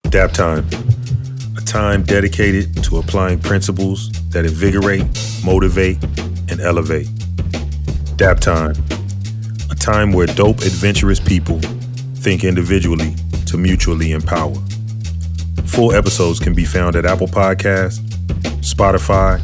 Daptime, a time dedicated to applying principles that invigorate, motivate, and elevate. Daptime, a time where dope, adventurous people think individually to mutually empower. Full episodes can be found at Apple Podcasts, Spotify,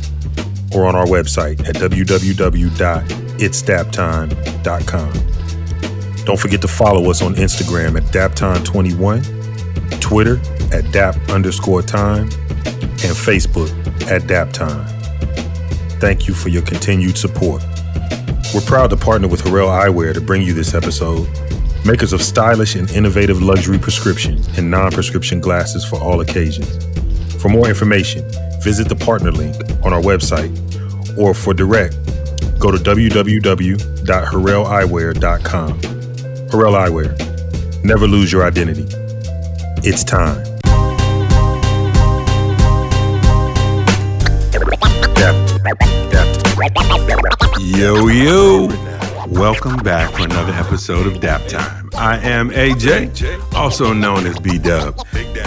or on our website at www.itsdaptime.com. Don't forget to follow us on Instagram at Daptime21, Twitter at Dap_time, and Facebook at Daptime. Thank you for your continued support. We're proud to partner with Harrell Eyewear to bring you this episode, makers of stylish and innovative luxury prescriptions and non-prescription glasses for all occasions. For more information, visit the partner link on our website, or for direct, go to www.harrelleyewear.com. Harrell Eyewear. Never lose your identity. It's time. Yo. Welcome back for another episode of Daptime. I am AJ, also known as B-Dub,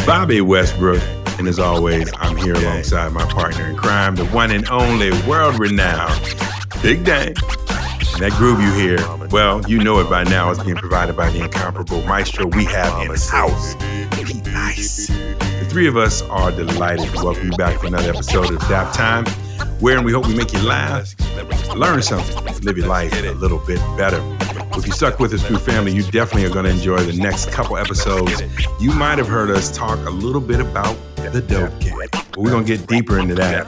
Bobby Westbrook, and as always, I'm here alongside my partner in crime, the one and only world-renowned Big Dang. And that groove you hear, well, you know it by now. It's being provided by the incomparable maestro we have in the house. Be nice. The three of us are delighted to welcome you back for another episode of Daptime, wherein we hope we make you laugh, learn something, live your life a little bit better. If you stuck with us through family, you definitely are going to enjoy the next couple episodes. You might have heard us talk a little bit about the dope game. But we're going to get deeper into that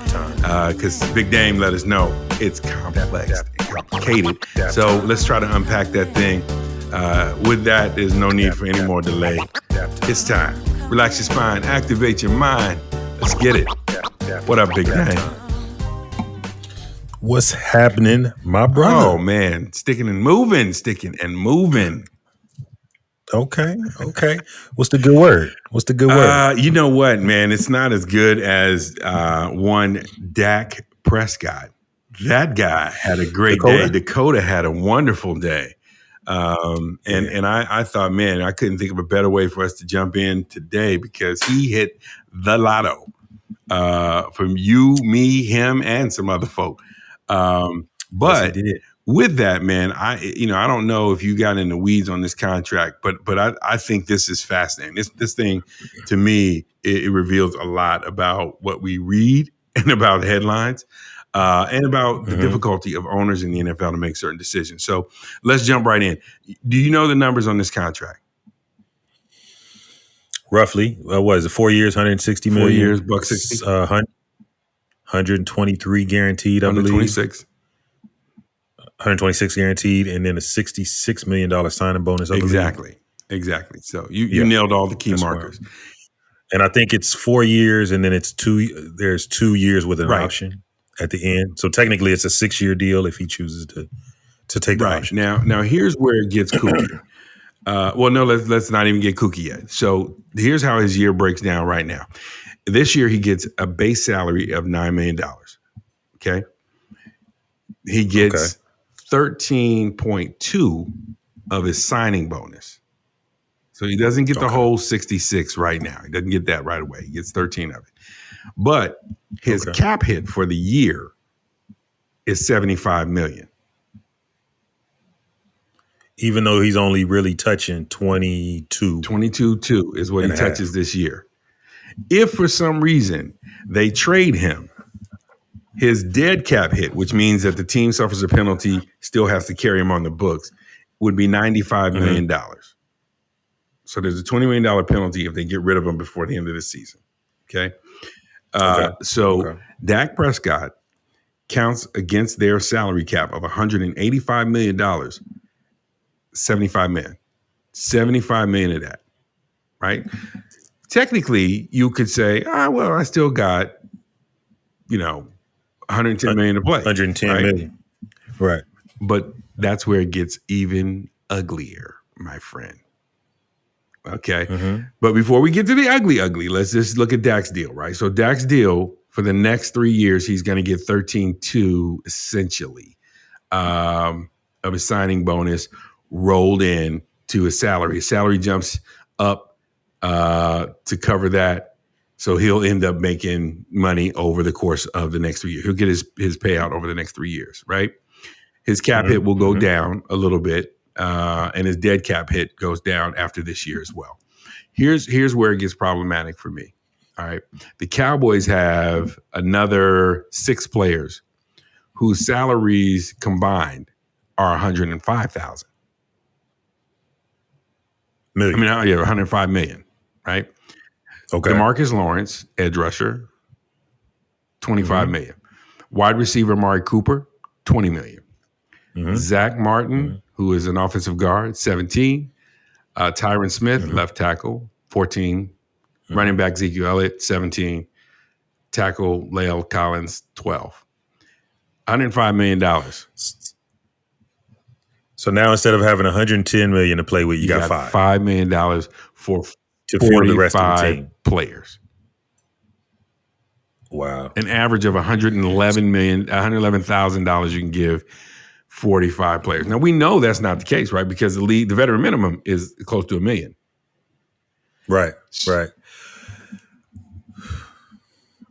because Big Dame let us know it's complex and complicated. So let's try to unpack that thing. With that, there's no need for any more delay. It's time. Relax your spine, activate your mind. Let's get it. What up, Big Dame? What's happening, my brother? Oh, man. Sticking and moving. Okay. What's the good word? You know what, man? It's not as good as one Dak Prescott. That guy had a great day. Dakota had a wonderful day. And I thought, man, I couldn't think of a better way for us to jump in today because he hit the lotto from you, me, him, and some other folk. But with that, man, I don't know if you got in the weeds on this contract, but I think this is fascinating. This thing, to me, it reveals a lot about what we read and about headlines, and about the difficulty of owners in the NFL to make certain decisions. So let's jump right in. Do you know the numbers on this contract? Roughly, what is it? 4 years, 160 million. 4 years, $160. 123 guaranteed, I believe. 126 guaranteed, and then a $66 million signing bonus. Exactly. So you nailed all the key markers. Smart. And I think it's 4 years, and then it's there's 2 years with an option at the end. So technically, it's a 6-year deal if he chooses to take the option. Now here's where it gets kooky. Let's not even get kooky yet. So here's how his year breaks down right now. This year, he gets a base salary of $9 million. Okay. He gets 13.2 of his signing bonus. So he doesn't get the whole 66 right now. He doesn't get that right away. He gets 13 of it. But his cap hit for the year is $75 million. Even though he's only really touching 22. 22.2 is what he touches this year. If for some reason they trade him, his dead cap hit, which means that the team suffers a penalty, still has to carry him on the books, would be $95 million. So there's a $20 million penalty if they get rid of him before the end of the season. Okay. Dak Prescott counts against their salary cap of $185 million, $75 million. $75 million of that, right? Technically, you could say, I still got, $110 million to play. $110 million. Right. But that's where it gets even uglier, my friend. Okay. But before we get to the ugly, let's just look at Dak's deal, right? So Dak's deal for the next 3 years, he's going to get 13.2 essentially of a signing bonus rolled in to his salary. His salary jumps up to cover that. So he'll end up making money over the course of the next 3 years. He'll get his payout over the next 3 years, right? His cap hit will go down a little bit, and his dead cap hit goes down after this year as well. Here's where it gets problematic for me. All right. The Cowboys have another 6 players whose salaries combined are $105,000. Million. 105 million, right? Okay. DeMarcus Lawrence, edge rusher, 25 million. Wide receiver Amari Cooper, 20 million. Zach Martin, who is an offensive guard, 17. Tyron Smith, left tackle, 14. Running back Ezekiel Elliott, 17. Tackle Lael Collins, 12. $105 million. So now instead of having $110 million to play with, you got $5 million for to field the rest of the 45 team. players. Wow. An average of $111,000 you can give 45 players. Now we know that's not the case, right? Because the veteran minimum is close to $1 million. Right.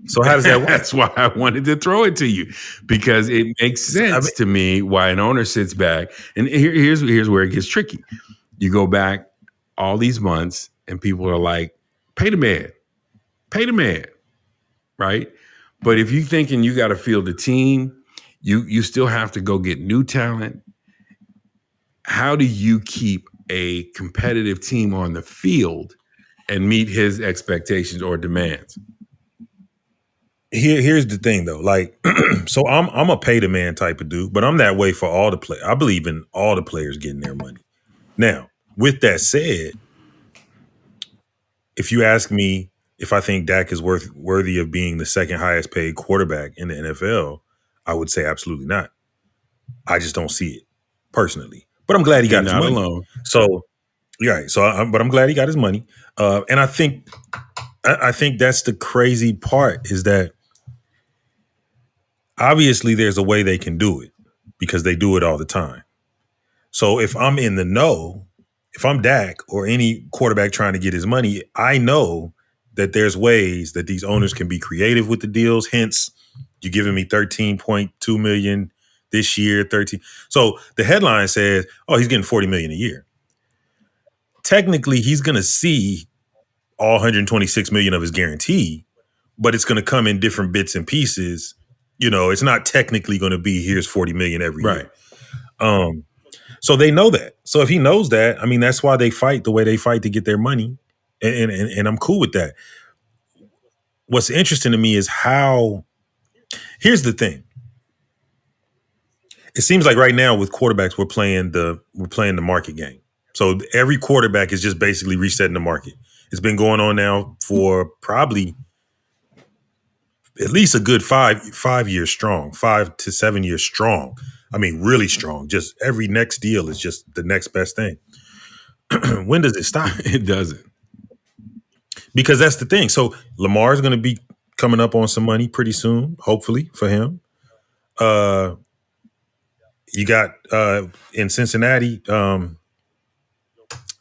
So how does that work? That's why I wanted to throw it to you, because it makes sense to me why an owner sits back. And here's where it gets tricky. You go back all these months and people are like, pay the man, right? But if you're thinking you got to field the team, you still have to go get new talent. How do you keep a competitive team on the field and meet his expectations or demands? Here's the thing though, like, so I'm a pay the man type of dude, but I'm that way for all the players. I believe in all the players getting their money. Now, with that said, if you ask me if I think Dak is worthy of being the second highest paid quarterback in the NFL, I would say absolutely not. I just don't see it personally. But I'm glad he got his money. Alone. So, yeah. But I'm glad he got his money. And I think that's the crazy part, is that obviously there's a way they can do it because they do it all the time. So if I'm in the know, if I'm Dak or any quarterback trying to get his money, I know that there's ways that these owners can be creative with the deals. Hence, you're giving me $13.2 million this year, 13. So the headline says, oh, he's getting $40 million a year. Technically, he's going to see all $126 million of his guarantee, but it's going to come in different bits and pieces. You know, it's not technically going to be here's $40 million every year. So they know that. So if he knows that, I mean, that's why they fight the way they fight to get their money. And I'm cool with that. What's interesting to me is here's the thing. It seems like right now with quarterbacks, we're playing the market game. So every quarterback is just basically resetting the market. It's been going on now for probably at least a good 5 years strong, 5 to 7 years strong. I mean, really strong. Just every next deal is just the next best thing. When does it stop? It doesn't. Because that's the thing. So Lamar's going to be coming up on some money pretty soon, hopefully for him. You got in Cincinnati,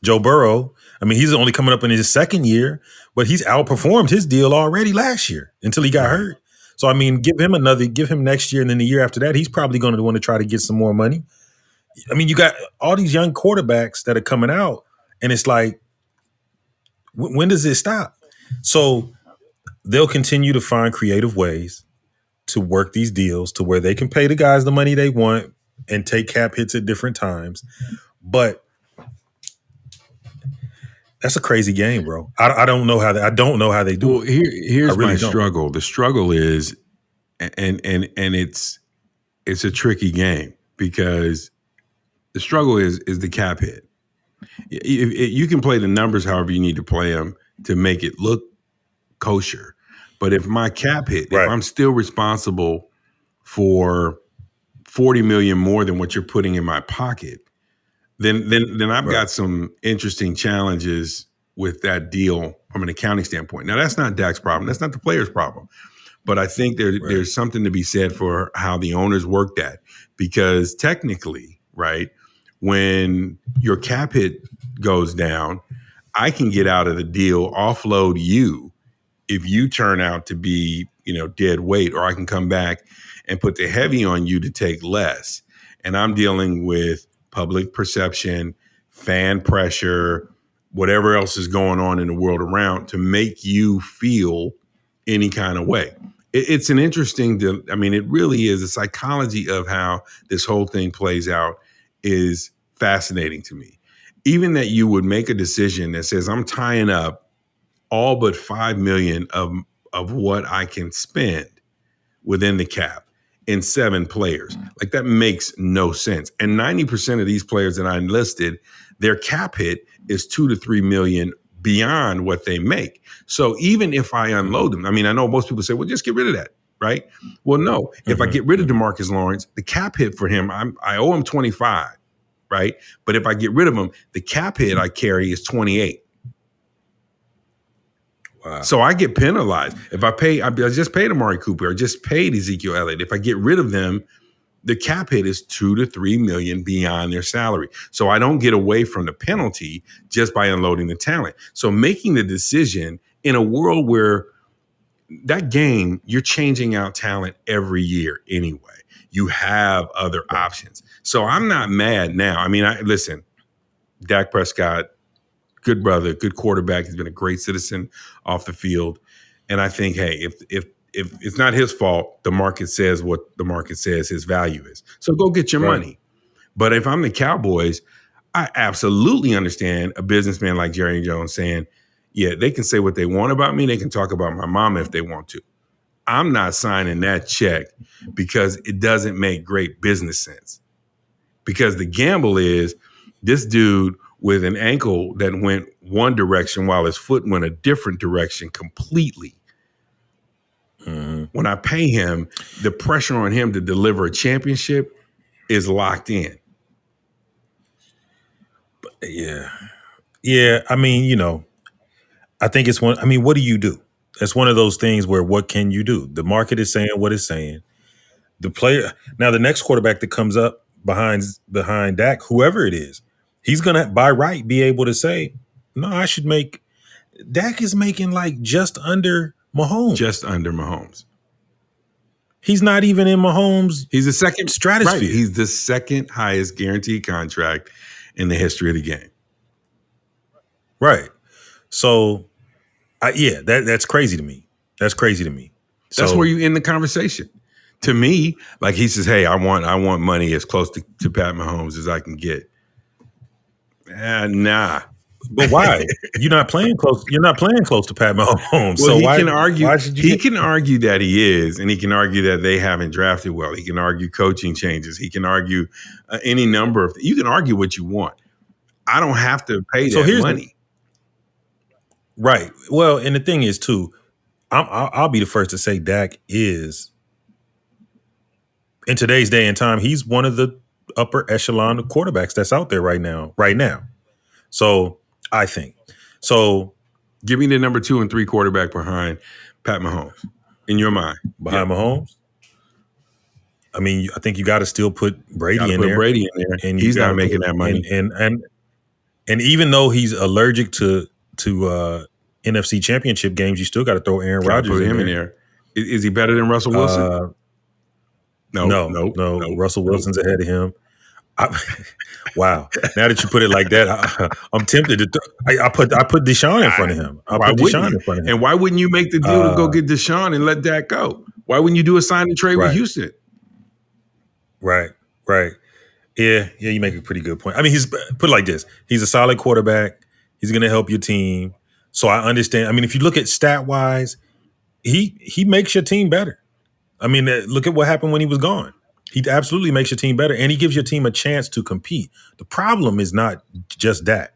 Joe Burrow. I mean, he's only coming up in his second year, but he's outperformed his deal already last year until he got hurt. So, I mean, give him next year, and then the year after that, he's probably going to want to try to get some more money. I mean, you got all these young quarterbacks that are coming out, and it's like, when does it stop? So they'll continue to find creative ways to work these deals to where they can pay the guys the money they want and take cap hits at different times. But that's a crazy game, bro. I don't know how they do it. Here's my struggle. The struggle is, and it's a tricky game because the struggle is the cap hit. You can play the numbers however you need to play them to make it look kosher. But if my cap hit, if I'm still responsible for $40 million more than what you're putting in my pocket, then I've got some interesting challenges with that deal from an accounting standpoint. Now, that's not Dak's problem. That's not the player's problem. But I think there's something to be said for how the owners work that. Because technically, right, when your cap hit goes down, I can get out of the deal, offload you if you turn out to be, dead weight, or I can come back and put the heavy on you to take less. And I'm dealing with public perception, fan pressure, whatever else is going on in the world around to make you feel any kind of way. It's an interesting, it really is. The psychology of how this whole thing plays out is fascinating to me. Even that you would make a decision that says, I'm tying up all but $5 million of what I can spend within the cap in 7 players. Like, that makes no sense. And 90% of these players that I enlisted, their cap hit is $2 to $3 million beyond what they make. So even if I unload them, I know most people say, well, just get rid of that, right? Well, no, if I get rid of DeMarcus Lawrence, the cap hit for him, I owe him 25, right? But if I get rid of him, the cap hit I carry is 28. Wow. So I get penalized. If I just paid Amari Cooper, I just paid Ezekiel Elliott. If I get rid of them, the cap hit is $2 to $3 million beyond their salary. So I don't get away from the penalty just by unloading the talent. So making the decision in a world where that game, you're changing out talent every year anyway. You have other options. So I'm not mad now. Listen, Dak Prescott, good brother, good quarterback. He's been a great citizen off the field. And I think, hey, if it's not his fault, the market says what the market says his value is. So go get your money. But if I'm the Cowboys, I absolutely understand a businessman like Jerry Jones saying, yeah, they can say what they want about me. They can talk about my mama if they want to. I'm not signing that check because it doesn't make great business sense. Because the gamble is this dude with an ankle that went one direction while his foot went a different direction completely. Mm-hmm. When I pay him, the pressure on him to deliver a championship is locked in. Yeah. Yeah. I think it's one. What do you do? It's one of those things where what can you do? The market is saying what it's saying. The player, now the next quarterback that comes up behind Dak, whoever it is, he's going to, by right, be able to say, no, I should make, Dak is making like just under Mahomes. Just under Mahomes. He's not even in Mahomes. He's the second stratosphere. Right. He's the second highest guaranteed contract in the history of the game. Right. So, that's crazy to me. That's crazy to me. That's where you end the conversation. To me, like he says, hey, I want money as close to Pat Mahomes as I can get. Nah. But why? You're not playing close to Pat Mahomes. Well, so he can argue that he is, and he can argue that they haven't drafted well. He can argue coaching changes. He can argue any number of. You can argue what you want. I don't have to pay that money. Right. Well, and the thing is too, I'll be the first to say Dak is, in today's day and time, he's one of the upper echelon of quarterbacks that's out there right now. So I think. So give me the number 2 and 3 quarterback behind Pat Mahomes in your mind. Behind Mahomes? I think you got to still put Brady in there. And he's not making that money. And even though he's allergic to NFC Championship games, you still got to throw Aaron Rodgers in there. Is he better than Russell Wilson? No. Russell Wilson's ahead of him. Wow! Now that you put it like that, I'm tempted to. I put Deshaun in front of him. And why wouldn't you make the deal to go get Deshaun and let Dak go? Why wouldn't you do a sign and trade with Houston? Right. Yeah. You make a pretty good point. He's put it like this: he's a solid quarterback. He's going to help your team. So I understand. If you look at stat wise, he makes your team better. Look at what happened when he was gone. He absolutely makes your team better, and he gives your team a chance to compete. The problem is not just Dak.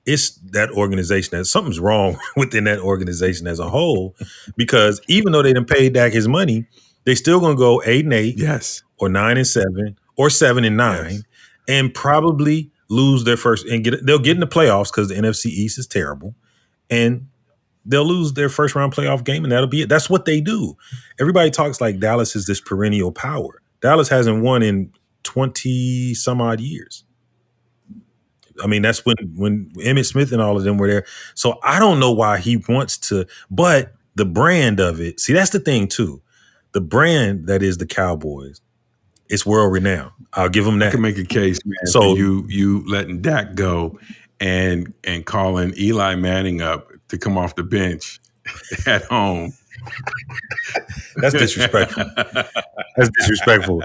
It's that organization. Something's wrong within that organization as a whole, because even though they didn't pay Dak his money, they still going to go 8-8, yes, or 9-7, or 7-9, yes, and probably lose their first and they'll get in the playoffs because the NFC East is terrible, and they'll lose their first round playoff game, and that'll be it. That's what they do. Everybody talks like Dallas is this perennial power. Dallas hasn't won in 20 some odd years. I mean, that's when Emmitt Smith and all of them were there. So I don't know why he wants to, but the brand of it, see, that's the thing too. The brand that is the Cowboys, it's world renowned. I'll give them that. I can make a case, man, for So you letting Dak go and calling Eli Manning up to come off the bench at home. that's disrespectful. That's disrespectful.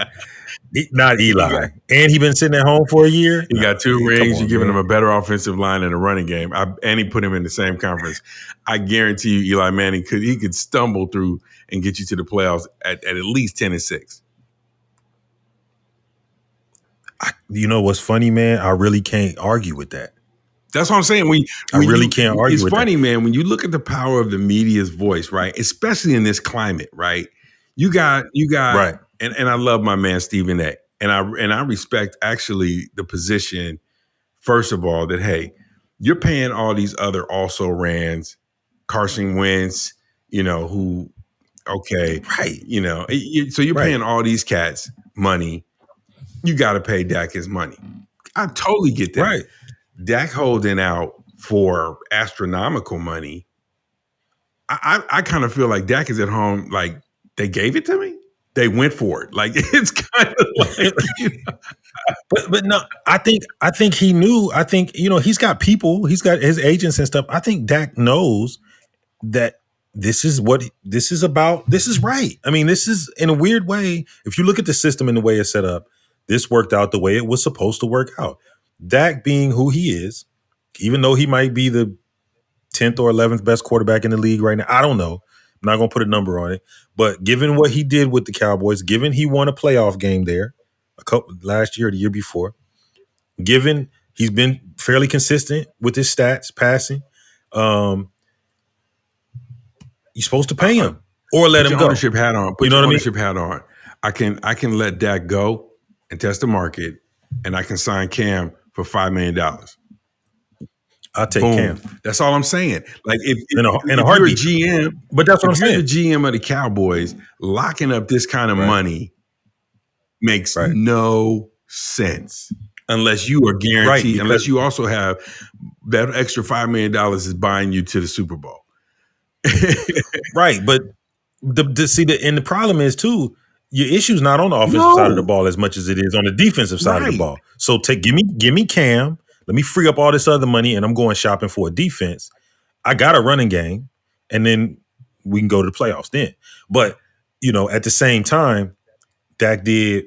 Not Eli. And he been sitting at home for a year. He got 2 rings. You're giving him a better offensive line and a running game. And he put him in the same conference. I guarantee you Eli Manning could stumble through and get you to the playoffs at least 10-6. You know what's funny, man? I really can't argue with that. That's what I'm saying. I really can't argue with that. It's funny, man, when you look at the power of the media's voice, right? Especially in this climate, right? You got right. And I love my man Stephen A. And I respect actually the position, first of all, that hey, you're paying all these other also rans, Carson Wentz, who okay, right. So you're paying all these cats money. You got to pay Dak his money. I totally get that. Right. Dak holding out for astronomical money. I kind of feel like Dak is at home, like they gave it to me. They went for it. Like it's kind of like, But no, I think he knew. I think, he's got people, he's got his agents and stuff. I think Dak knows that this is what this is about. This is right. I mean, this is in a weird way. If you look at the system and the way it's set up, this worked out the way it was supposed to work out. Dak being who he is, even though he might be the 10th or 11th best quarterback in the league right now, I don't know. I'm not going to put a number on it. But given what he did with the Cowboys, given he won a playoff game there last year or the year before, given he's been fairly consistent with his stats, passing, you're supposed to pay him or let him go. Ownership hat on. Put your ownership hat on. I can let Dak go and test the market, and I can sign Cam for $5 million. I'll take Cam. That's all I'm saying. Like if in a you're heartbeat. a GM, but that's what I'm saying. If you're the GM of the Cowboys, locking up this kind of money makes no sense unless you are guaranteed. Unless you also have that extra $5 million is buying you to the Super Bowl. Right, but the problem is too, your issue's not on the offensive side of the ball as much as it is on the defensive side of the ball. So give me Cam. Let me free up all this other money, and I'm going shopping for a defense. I got a running game, and then we can go to the playoffs then. But at the same time, Dak did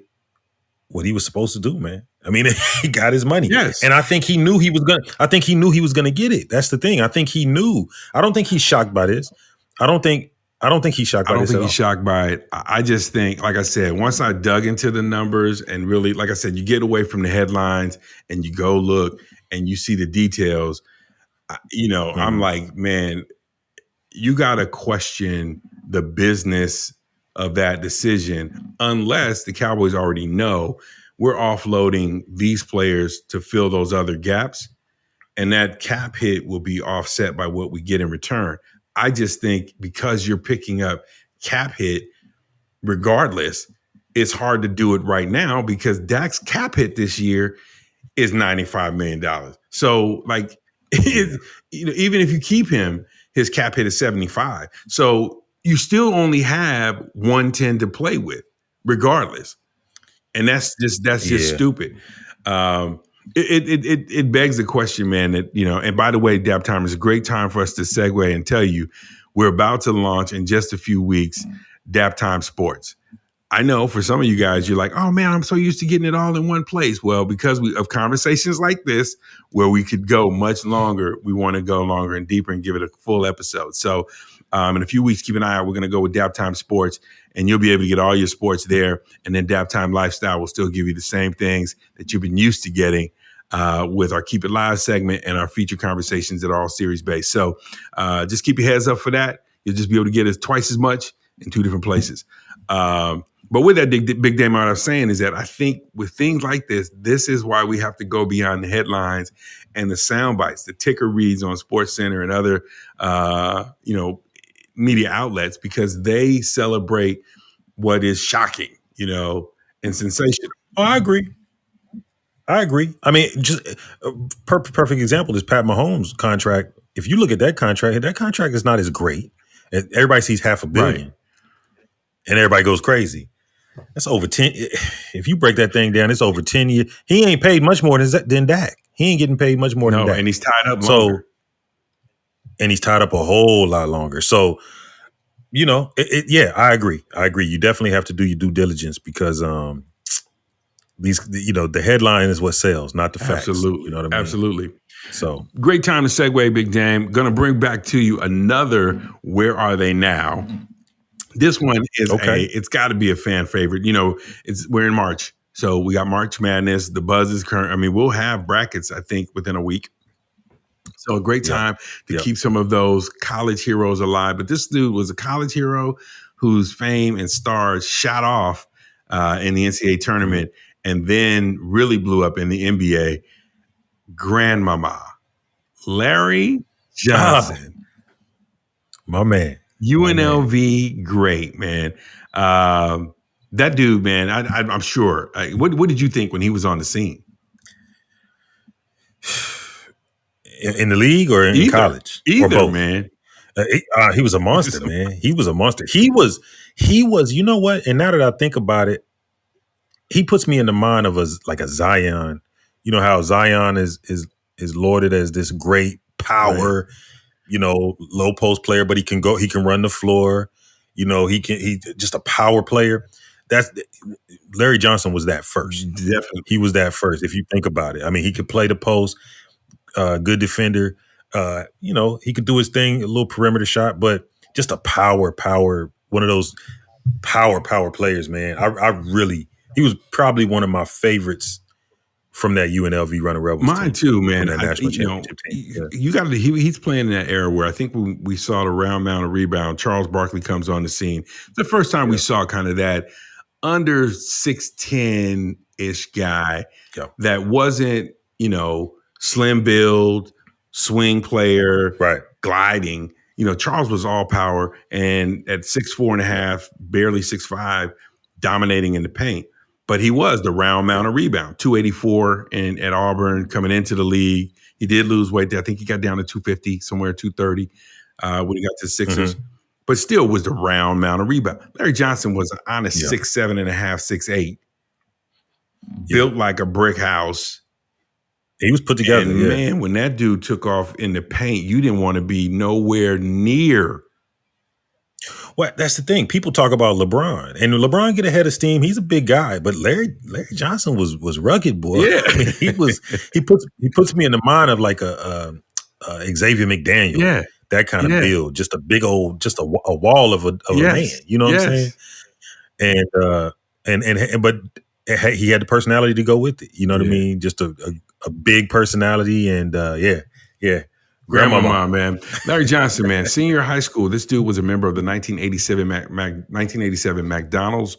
what he was supposed to do, man. I mean, he got his money. Yes. And I think he knew he was gonna get it. That's the thing. I think he knew. I don't think he's shocked by this. I don't think he's shocked by this. I don't think he's shocked by it. I just think, like I said, once I dug into the numbers and really, like I said, you get away from the headlines and you go look and you see the details, I'm like, man, you got to question the business of that decision unless the Cowboys already know we're offloading these players to fill those other gaps, and that cap hit will be offset by what we get in return. I just think because you're picking up cap hit regardless, it's hard to do it right now because Dak's cap hit this year is $95 million. So like, even if you keep him, his cap hit is 75. So you still only have 110 to play with regardless. And that's just stupid. It begs the question, man, that, and by the way, Daptime is a great time for us to segue and tell you we're about to launch in just a few weeks, Daptime Sports. I know for some of you guys, you're like, oh man, I'm so used to getting it all in one place. Well, because of conversations like this, where we could go much longer, we want to go longer and deeper and give it a full episode. So in a few weeks, keep an eye out. We're going to go with Daptime Sports, and you'll be able to get all your sports there. And then Daptime Lifestyle will still give you the same things that you've been used to getting with our Keep It Live segment and our feature conversations that are all series based. So just keep your heads up for that. You'll just be able to get it twice as much in two different places. But with that big damn what I was saying is that I think with things like this is why we have to go beyond the headlines and the sound bites, the ticker reads on SportsCenter and other, media outlets, because they celebrate what is shocking, and sensational. Oh, I agree. I agree. I mean, just perfect example is Pat Mahomes' contract. If you look at that contract is not as great. Everybody sees $500 Right. million, and everybody goes crazy. That's over 10. If you break that thing down, it's over 10 years. He ain't paid much more than Dak. He ain't getting paid much more than Dak. And he's tied up so, longer. And he's tied up a whole lot longer. So, yeah, I agree. You definitely have to do your due diligence because the headline is what sells, not the facts. Absolutely. You know what I mean? Absolutely. So great time to segue, Big Dame. Going to bring back to you another Where Are They Now? This one is it's got to be a fan favorite. We're in March. So we got March Madness. The buzz is current. I mean, we'll have brackets, I think, within a week. So a great time to keep some of those college heroes alive. But this dude was a college hero whose fame and stars shot off in the NCAA tournament and then really blew up in the NBA. Grandmama, Larry Johnson. My man. UNLV, great, man. That dude, man, I'm sure. What did you think when he was on the scene? In the league or in college? Either, or both? Man. He was a monster, man. He was a monster. He was, you know what? And now that I think about it, he puts me in the mind of a Zion. You know how Zion is lauded as this great power, low post player, but he can run the floor. He just a power player. Larry Johnson was that first. Definitely. He was that first. If you think about it, I mean, he could play the post, good defender. He could do his thing, a little perimeter shot, but just a power, one of those power players, man. He was probably one of my favorites from that UNLV Running Rebels. Mine too, man. From that national championship team. You got to. He's playing in that era where I think we saw the round mound of rebound. Charles Barkley comes on the scene. It's the first time we saw kind of that under 6'10" ish guy that wasn't slim build, swing player, gliding. Charles was all power and at 6'4.5", barely 6'5", dominating in the paint. But he was the round mound of rebound, 284 at Auburn coming into the league. He did lose weight there. I think he got down to 250, somewhere 230 when he got to Sixers. Mm-hmm. But still was the round mound of rebound. Larry Johnson was on a 6'7.5", 6'8", built like a brick house. He was put together. And man, when that dude took off in the paint, you didn't want to be nowhere near. Well, that's the thing. People talk about LeBron, and LeBron get ahead of steam. He's a big guy, but Larry Johnson was rugged, boy. Yeah. I mean, he puts me in the mind of like a Xavier McDaniel. Yeah. That kind of build, just a big old, just a wall of a man. You know what I'm saying? But he had the personality to go with it. You know what I mean? Just a big personality, and Grandmama, man. Larry Johnson, man. Senior high school. This dude was a member of the 1987 McDonald's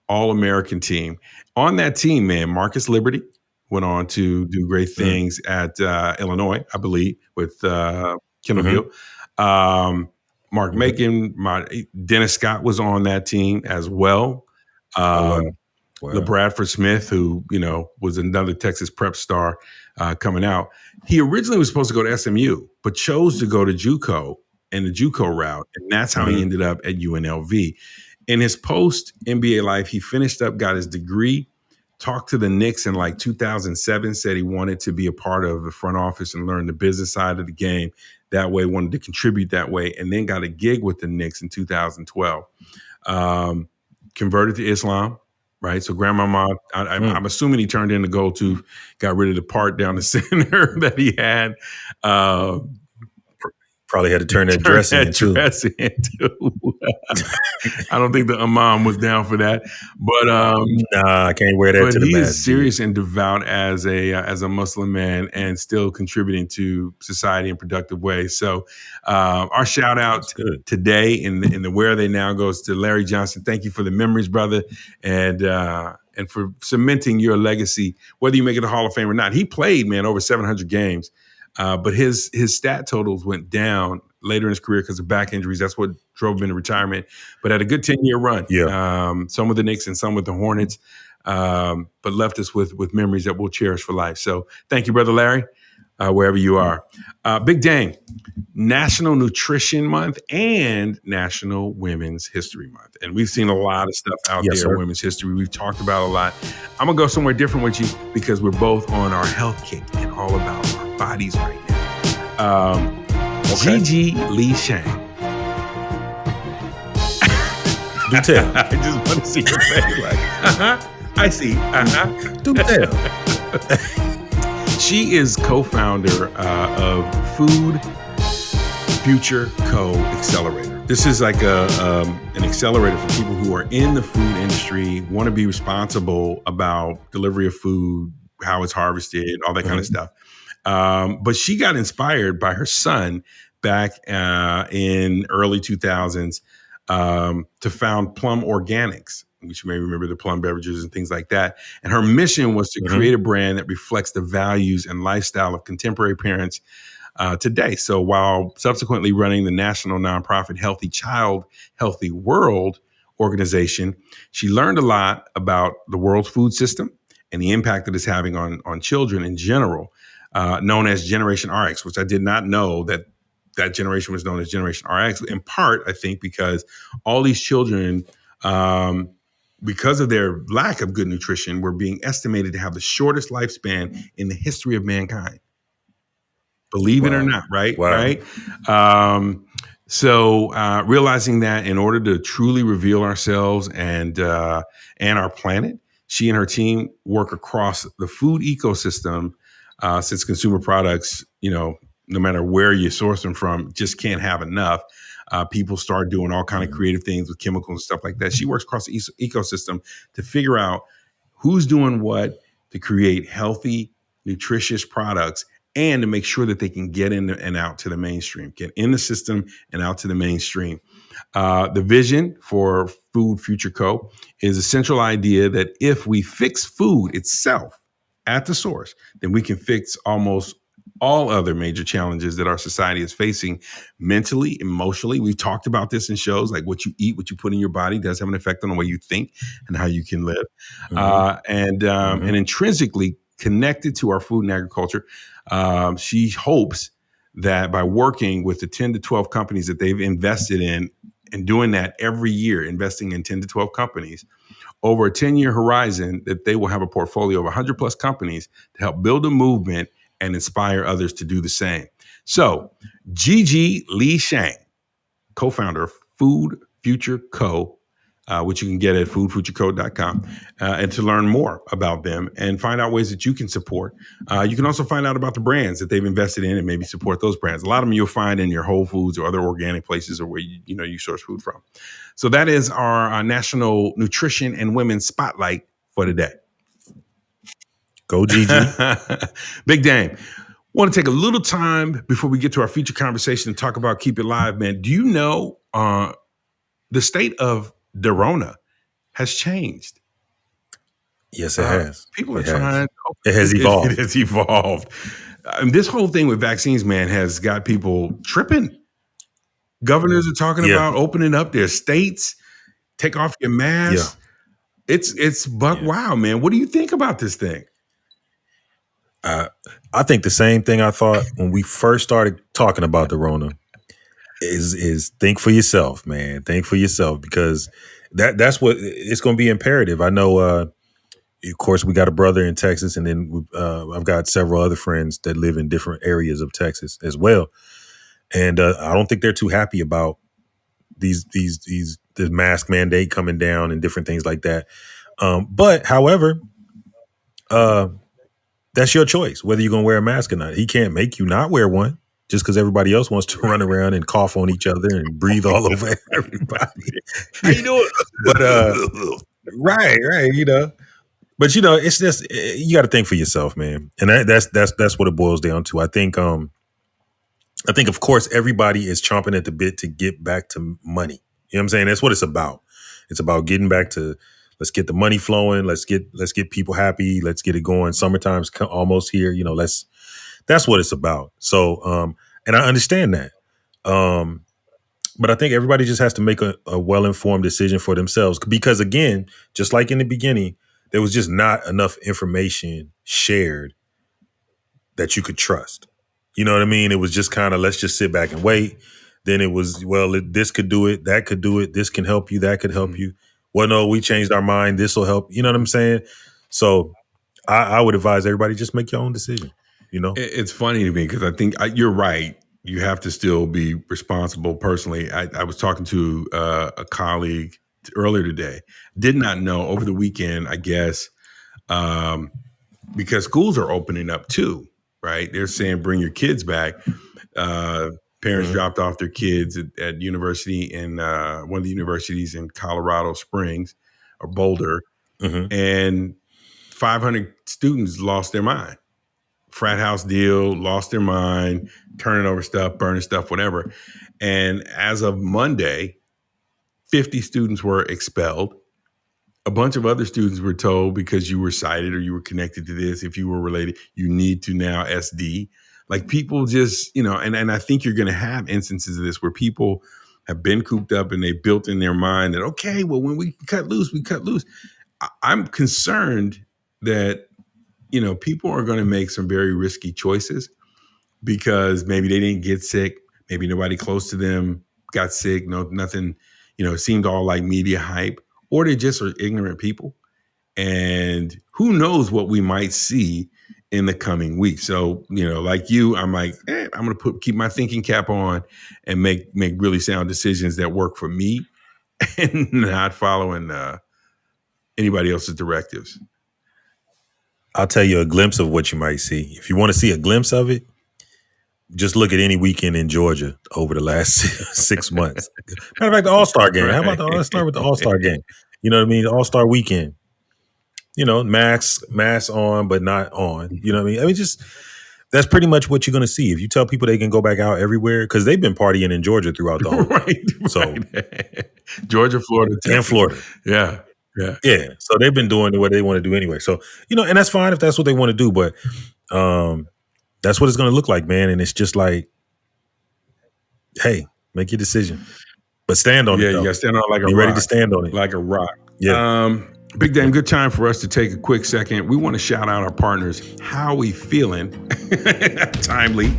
All-American team. On that team, man, Marcus Liberty went on to do great things at Illinois, I believe, with Kendall Gill. Mark Macon, Dennis Scott was on that team as well. LeBradford Smith, who was another Texas prep star coming out. He originally was supposed to go to SMU, but chose to go to JUCO and the JUCO route, and that's how he ended up at UNLV. In his post-NBA life, he finished up, got his degree, talked to the Knicks in like 2007, said he wanted to be a part of the front office and learn the business side of the game. That way, wanted to contribute that way, and then got a gig with the Knicks in 2012. Converted to Islam. Right. So grandmama, I'm assuming he turned in the gold tooth, got rid of the part down the center that he had. Probably had to turn that dress in too. I don't think the imam was down for that, but I can't wear that. But to the he's serious and devout as a Muslim man, and still contributing to society in productive ways. So our shout out today in the Where Are They Now goes to Larry Johnson. Thank you for the memories, brother, and for cementing your legacy, whether you make it a Hall of Fame or not. He played, man, over 700 games. But his stat totals went down later in his career because of back injuries. That's what drove him into retirement. But had a good 10-year run. Some with the Knicks and some with the Hornets. but left us with memories that we'll cherish for life. So thank you, Brother Larry, wherever you are. Big Dang, National Nutrition Month and National Women's History Month. And we've seen a lot of stuff out Yes, there in sir. women's history. We've talked about a lot. I'm going to go somewhere different with you because we're both on our health kick and all about our bodies right now. Okay. Gigi Lee Shang. Do tell. I just want to see your face like, I see. Do tell. She is co-founder of Food Future Co. Accelerator. This is like an accelerator for people who are in the food industry, want to be responsible about delivery of food, how it's harvested, all that kind of stuff. But she got inspired by her son back in early 2000s to found Plum Organics, which you may remember the Plum beverages and things like that. And her mission was to create a brand that reflects the values and lifestyle of contemporary parents today. So while subsequently running the national nonprofit Healthy Child, Healthy World organization, she learned a lot about the world's food system and the impact that it's having on children in general, known as Generation RX, which I did not know that generation was known as Generation RX, in part, I think, because all these children, because of their lack of good nutrition, were being estimated to have the shortest lifespan in the history of mankind. Believe it or not, right? Wow. Right. So realizing that in order to truly reveal ourselves and our planet, she and her team work across the food ecosystem, since consumer products, no matter where you source them from, just can't have enough. People start doing all kind of creative things with chemicals and stuff like that. She works across the ecosystem to figure out who's doing what to create healthy, nutritious products and to make sure that they can get in and out to the mainstream, get in the system and out to the mainstream. The vision for Food Future Co. is a central idea that if we fix food itself at the source, then we can fix almost all other major challenges that our society is facing mentally, emotionally. We've talked about this in shows like what you eat, what you put in your body does have an effect on the way you think and how you can live. And intrinsically connected to our food and agriculture. She hopes that by working with the 10 to 12 companies that they've invested in and doing that every year, investing in 10 to 12 companies over a 10-year horizon, that they will have a portfolio of 100 plus companies to help build a movement and inspire others to do the same. So Gigi Lee Shang, co-founder of Food Future Co., which you can get at foodfutureco.com, and to learn more about them and find out ways that you can support. You can also find out about the brands that they've invested in and maybe support those brands. A lot of them you'll find in your Whole Foods or other organic places or where you source food from. So that is our National Nutrition and Women's Spotlight for today. Go Gigi. Big Dame. Want to take a little time before we get to our feature conversation and talk about Keep It Live, man. Do you know the state of Dorona has changed? Yes, it has. People are trying. It has evolved. It has evolved. This whole thing with vaccines, man, has got people tripping. Governors are talking about opening up their states. Take off your mask. Yeah. It's buck wow, man. What do you think about this thing? I think the same thing I thought when we first started talking about the Rona is think for yourself, man. Think for yourself, because that's what it's going to be imperative. I know, of course, we got a brother in Texas, and then I've got several other friends that live in different areas of Texas as well. And I don't think they're too happy about the mask mandate coming down and different things like that. But however, that's your choice, whether you're going to wear a mask or not. He can't make you not wear one just because everybody else wants to run around and cough on each other and breathe all over everybody. How you doing? But right, But it's just, you got to think for yourself, man. And that's what it boils down to. I think of course everybody is chomping at the bit to get back to money. You know what I'm saying? That's what it's about. It's about getting back to, let's get the money flowing. Let's get people happy. Let's get it going. Summertime's almost here. That's what it's about. So, and I understand that. But I think everybody just has to make a well-informed decision for themselves. Because again, just like in the beginning, there was just not enough information shared that you could trust. You know what I mean? It was just kind of, let's just sit back and wait. Then it was, well, this could do it, that could do it, this can help you, that could help you. Well, no, we changed our mind. This will help. You know what I'm saying? So I would advise everybody just make your own decision. You know, It's funny to me because I think you're right. You have to still be responsible personally. I was talking to a colleague earlier today. Did not know over the weekend, I guess, because schools are opening up too, right? They're saying bring your kids back. Parents dropped off their kids at university in one of the universities in Colorado Springs or Boulder, and 500 students lost their mind. Frat house deal, lost their mind, turning over stuff, burning stuff, whatever. And as of Monday, 50 students were expelled. A bunch of other students were told because you were cited or you were connected to this, if you were related, you need to now SD. Like people just, and I think you're going to have instances of this where people have been cooped up and they built in their mind that, okay, well, when we cut loose, we cut loose. I'm concerned that people are going to make some very risky choices because maybe they didn't get sick. Maybe nobody close to them got sick. No, nothing, it seemed all like media hype, or they just are ignorant people. And who knows what we might see in the coming weeks. So, like you, I'm like, I'm going to keep my thinking cap on and make really sound decisions that work for me and not following anybody else's directives. I'll tell you a glimpse of what you might see. If you want to see a glimpse of it, just look at any weekend in Georgia over the last 6 months. Matter of fact, the All-Star game. Right. How about let's start with the All-Star game. You know what I mean? The All-Star weekend. Mask on, but not on. You know what I mean? Just that's pretty much what you're going to see. If you tell people they can go back out everywhere, because they've been partying in Georgia throughout the whole right. So Georgia, Florida, Texas. And Florida. Yeah. So they've been doing what they want to do anyway. So, and that's fine if that's what they want to do. But that's what it's going to look like, man. And it's just like, hey, make your decision. But stand on it. Yeah, you got to stand on it like a rock. Be ready to stand on it. Like a rock. Yeah. Big Dame, good time for us to take a quick second. We want to shout out our partners. How we feeling? Timely.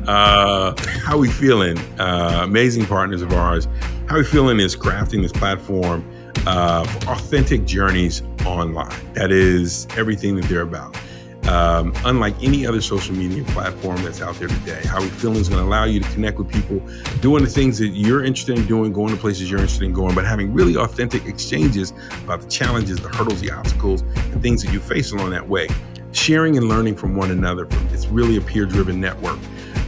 How we feeling? Amazing partners of ours. How we feeling is crafting this platform for authentic journeys online. That is everything that they're about. Unlike any other social media platform that's out there today, How We Feeling is going to allow you to connect with people doing the things that you're interested in doing, going to places you're interested in going, but having really authentic exchanges about the challenges, the hurdles, the obstacles, and things that you face along that way. Sharing and learning from one another. It's really a peer-driven network.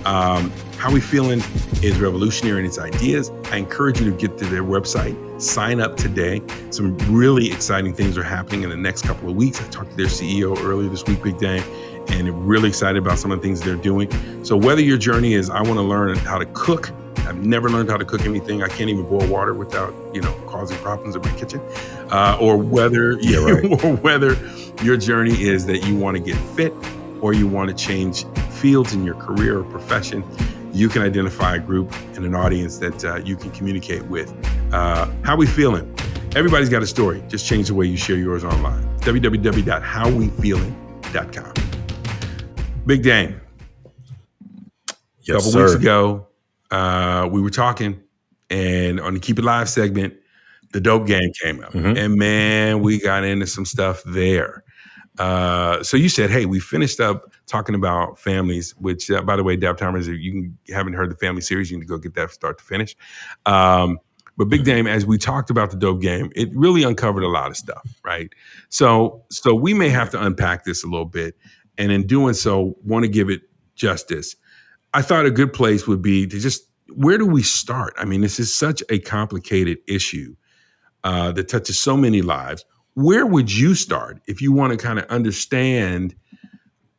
How We Feeling is revolutionary in its ideas. I encourage you to get to their website, sign up today. Some really exciting things are happening in the next couple of weeks. I talked to their CEO earlier this week, Big Dame, and I'm really excited about some of the things they're doing. So whether your journey is, I want to learn how to cook. I've never learned how to cook anything. I can't even boil water without, causing problems in my kitchen. Or whether your journey is that you want to get fit or you want to change fields in your career or profession, you can identify a group and an audience that you can communicate with. How we feeling? Everybody's got a story. Just change the way you share yours online. www.howwefeeling.com. Big Dame. Yes, a couple weeks ago, we were talking, and on the Keep It Live segment, the dope game came up. And man, we got into some stuff there. So you said, hey, we finished up talking about families, which, by the way, Daptimers, if you haven't heard the family series, you need to go get that start to finish. But Big Dame, as we talked about the dope game, it really uncovered a lot of stuff, right? So we may have to unpack this a little bit. And in doing so, want to give it justice. I thought a good place would be to just, where do we start? I mean, this is such a complicated issue that touches so many lives. Where would you start if you want to kind of understand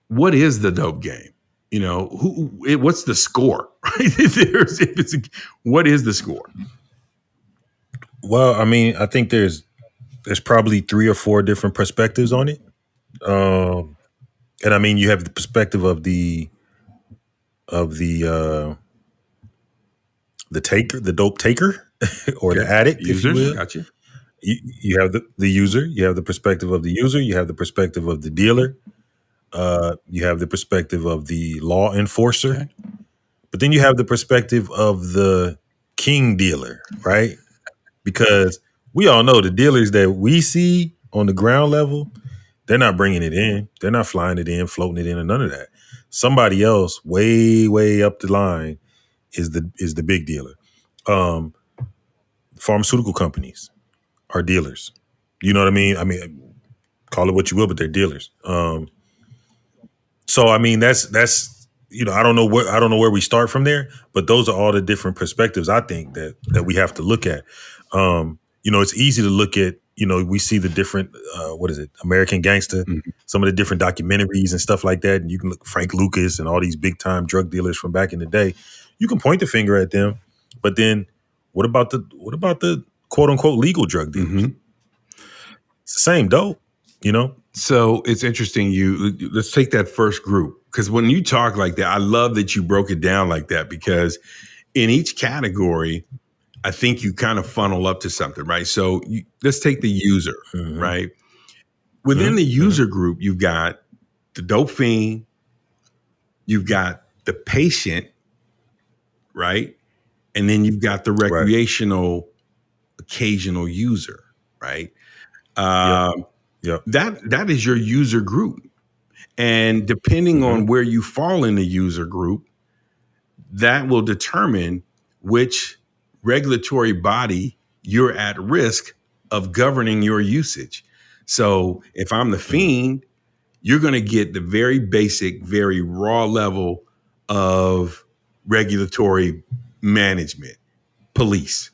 what is the dope game? What's the score? Right? What is the score? Well, I mean, I think there's probably 3 or 4 different perspectives on it. And I mean, you have the perspective of the taker, the dope taker, or the addict, users, if you will. Gotcha. You have the user, you have the perspective of the user, you have the perspective of the dealer, you have the perspective of the law enforcer, Okay. but then you have the perspective of the king dealer, right? Because we all know the dealers that we see on the ground level, they're not bringing it in, they're not flying it in, floating it in, and none of that. Somebody else, way up the line, is the big dealer. Um, Pharmaceutical companies are dealers. You know what I mean? I mean, call it what you will, but they're dealers. So I mean, that's I don't know where we start from there, but those are all the different perspectives I think that we have to look at. It's easy to look at. We see the different what is it, American Gangster, Mhm. some of the different documentaries and stuff like that, and you can look Frank Lucas and all these big time drug dealers from back in the day. You can point the finger at them, but then what about the quote unquote legal drug dealers? Mhm. It's the same dope, you know. So it's interesting. Let's take that first group, because when you talk like that, I love that you broke it down like that, because in each category, I think you kind of funnel up to something, right? So let's take the user, Mm-hmm. right? Within the Mm-hmm. user group, you've got the dope fiend, you've got the patient, right? And then you've got the Right. recreational, occasional user, right? Yep. Um, Yep. that is your user group. And depending Mm-hmm. on where you fall in the user group, that will determine which regulatory body you're at risk of governing your usage. So if I'm the Mm-hmm. fiend, you're going to get the very basic, very raw level of regulatory management, police,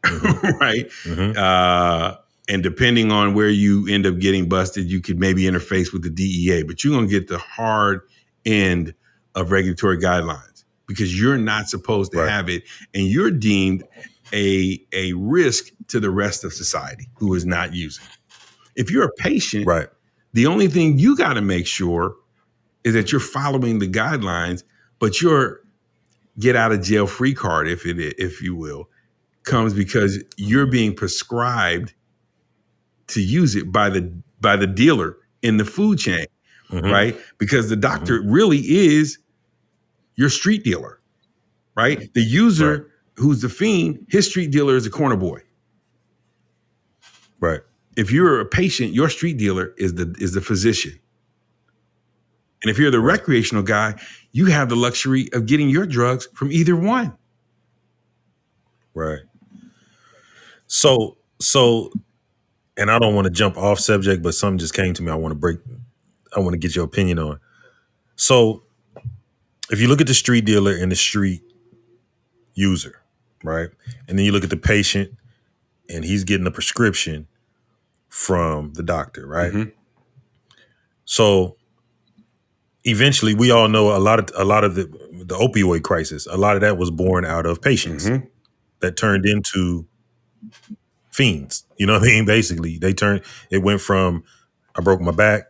Mm-hmm. right? Mm-hmm. And depending on where you end up getting busted, you could maybe interface with the DEA, but you're going to get the hard end of regulatory guidelines because you're not supposed to Right. have it, and you're deemed a risk to the rest of society who is not using. If you're a patient, Right. the only thing you got to make sure is that you're following the guidelines, but your get out of jail free card, if you will, comes because you're being prescribed to use it by the dealer in the food chain, Mm-hmm. right? Because the Mm-hmm. doctor really is your street dealer, right? The Right. user who's the fiend, his street dealer is a corner boy. Right. If you're a patient, your street dealer is the physician. And if you're the Right. recreational guy, you have the luxury of getting your drugs from either one. Right. So, and I don't want to jump off subject, but something just came to me. I want to get your opinion on. So, if you look at the street dealer and the street user, right, and then you look at the patient, and he's getting a prescription from the doctor, right? Mm-hmm. So, eventually, we all know a lot of the opioid crisis. A lot of that was born out of patients Mm-hmm. that turned into fiends. You know what I mean? Basically, it went from I broke my back,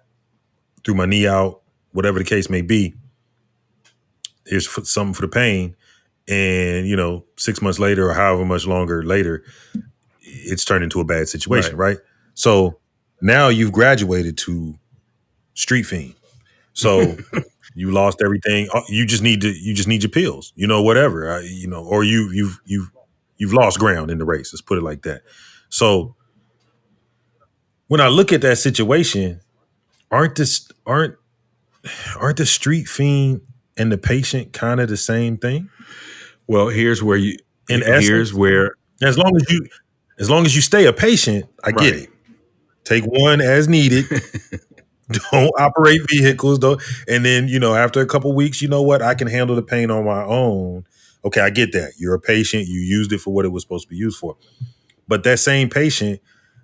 threw my knee out, whatever the case may be. Here's something for the pain. And, 6 months later or however much longer later, it's turned into a bad Right. situation, right? So now you've graduated to street fiend. So you lost everything. You just need your pills, whatever, or you've lost ground in the race. Let's put it like that. So when I look at that situation, aren't this aren't the street fiend and the patient kind of the same thing Well, in here's essence? where As long as you stay a patient, I get right. it. Take one as needed. Don't operate vehicles, though. And then, after a couple weeks, you know what? I can handle the pain on my own. Okay, I get that. You're a patient. You used it for what it was supposed to be used for. But that same patient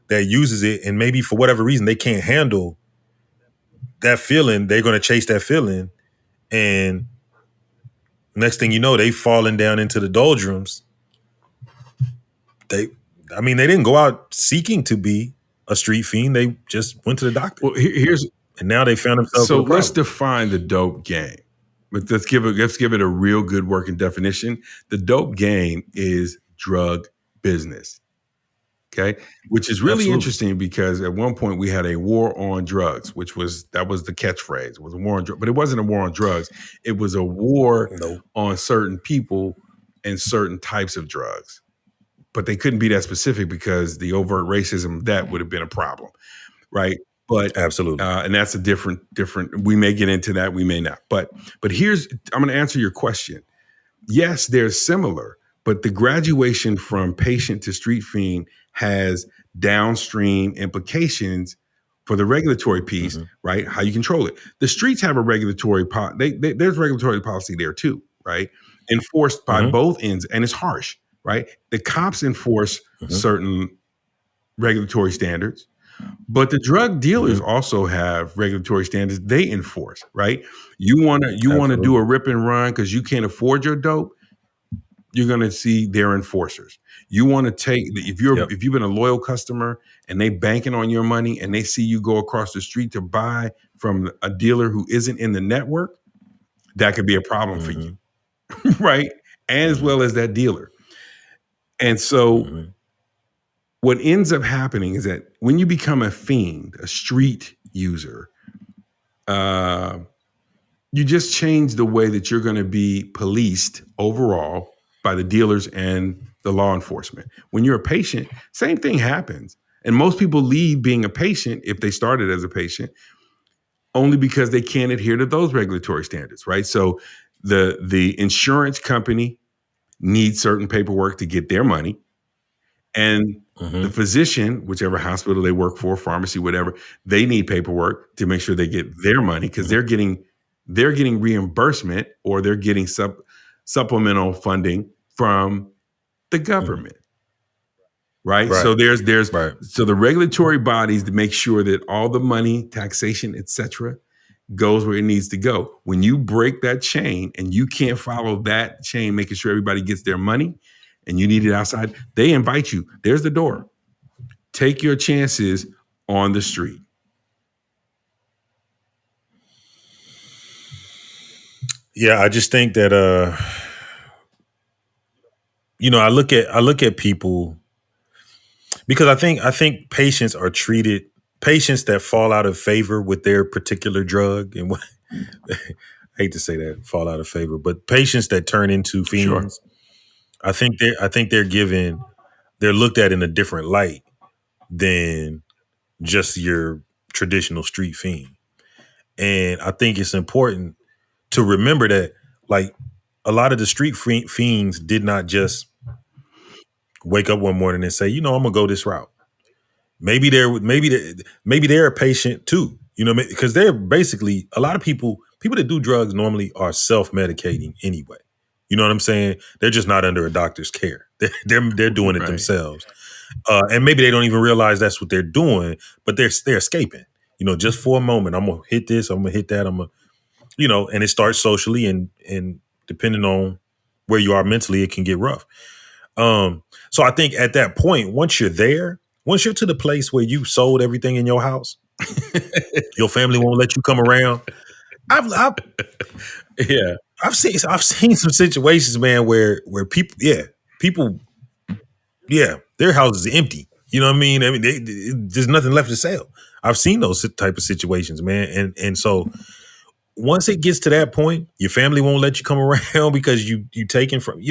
that uses it, and maybe for whatever reason they can't handle that feeling, they're going to chase that feeling, and next thing you know, they falling down into the doldrums. They, I mean, they didn't go out seeking to be a street fiend. They just went to the doctor, Well, here's and now they found themselves so with a let's problem. define the dope game. But let's give it a real good working definition. The dope game is drug business. Okay. Which is really Absolutely. interesting because at one point we had a war on drugs, that was the catchphrase. It was a war on drugs, but it wasn't a war on drugs. It was a war Nope. on certain people and certain types of drugs. But they couldn't be that specific because the overt racism, that would have been a problem. Right. But Absolutely. and that's a different, we may get into that, we may not. But I'm going to answer your question. Yes, they're similar, but the graduation from patient to street fiend has downstream implications for the regulatory piece, right? How you control it. The streets have a regulatory there's regulatory policy there too, right? Enforced by both ends, and it's harsh, right? The cops enforce certain regulatory standards, but the drug dealers also have regulatory standards they enforce, right? You want to do a rip and run because you can't afford your dope, you're going to see their enforcers. You want to take, if you've been a loyal customer and they banking on your money and they see you go across the street to buy from a dealer who isn't in the network, that could be a problem for you, right? And as well as that dealer. And so what ends up happening is that when you become a fiend, a street user, you just change the way that you're going to be policed overall by the dealers and the law enforcement. When you're a patient, same thing happens. And most people leave being a patient, if they started as a patient, only because they can't adhere to those regulatory standards, right? So the insurance company needs certain paperwork to get their money. And the physician, whichever hospital they work for, pharmacy, whatever, they need paperwork to make sure they get their money because they're getting reimbursement or they're getting supplemental funding from the government. Right? So there's so the regulatory bodies to make sure that all the money, taxation, etc., goes where it needs to go. When you break that chain and you can't follow that chain, making sure everybody gets their money, and you need it outside, they invite you. There's the door. Take your chances on the street. Yeah, I just think that I look at people because I think patients are treated, patients that fall out of favor with their particular drug, and I hate to say that, fall out of favor, but patients that turn into fiends, I think they're looked at in a different light than just your traditional street fiend. And I think it's important to remember that, like, a lot of the street fiends did not just wake up one morning and say, I'm gonna go this route. Maybe they're a patient too, because they're basically, a lot of people that do drugs normally are self-medicating anyway. You know what I'm saying? They're just not under a doctor's care. They're doing it themselves. And maybe they don't even realize that's what they're doing, but they're escaping. Just for a moment, I'm gonna hit this, I'm gonna hit that, I'm gonna, and it starts socially, and depending on where you are mentally, it can get rough. So I think at that point, once you're to the place where you sold everything in your house, your family won't let you come around. I've seen some situations, man, where people, their house is empty. You know what I mean? There's nothing left to sell. I've seen those type of situations, man. And so once it gets to that point, your family won't let you come around because you taken from,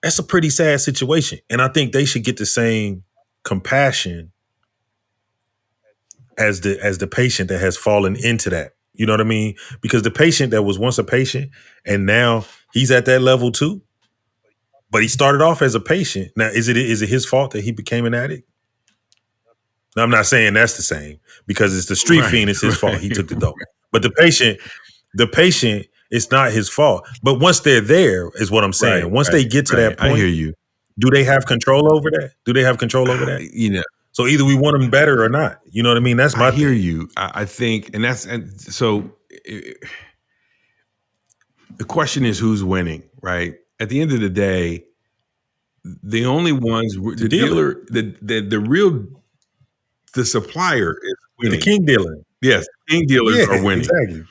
that's a pretty sad situation. And I think they should get the same compassion as the patient that has fallen into that. You know what I mean? Because the patient that was once a patient and now he's at that level too. But he started off as a patient. Now, is it his fault that he became an addict? Now, I'm not saying that's the same, because it's the street fiend, it's his fault. He took the dope. But the patient, it's not his fault. But once they're there, is what I'm saying. Once they get to that point, I hear you. Do they have control over that? So either we want them better or not. You know what I mean? That's my thing. I hear you. I think, and so the question is who's winning, right? At the end of the day, the only ones, the dealer, the supplier is winning. The king dealer. Yes, king dealers are winning. Exactly.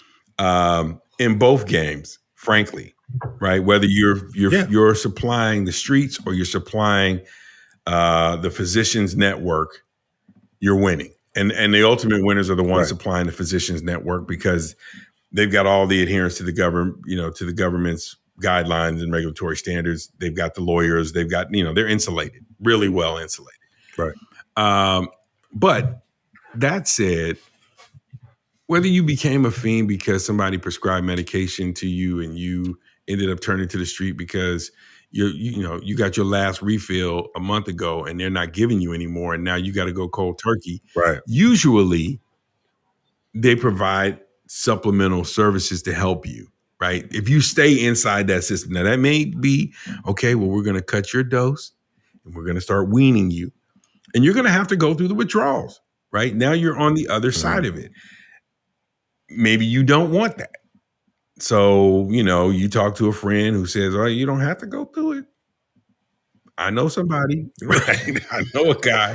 In both games, frankly, right? Whether you're supplying the streets or you're supplying the physicians network, you're winning. And the ultimate winners are the ones supplying the physicians network because they've got all the adherence to the government, to the government's guidelines and regulatory standards. They've got the lawyers. They've got, they're insulated, really well insulated. Right. But that said, whether you became a fiend because somebody prescribed medication to you and you ended up turning to the street because you got your last refill a month ago and they're not giving you anymore, and now you got to go cold turkey. Right. Usually, they provide supplemental services to help you. Right. If you stay inside that system, now that may be okay. Well, we're going to cut your dose and we're going to start weaning you, and you're going to have to go through the withdrawals. Right now, you're on the other side of it. Maybe you don't want that. So, you talk to a friend who says, oh, you don't have to go through it. I know somebody, right? I know a guy.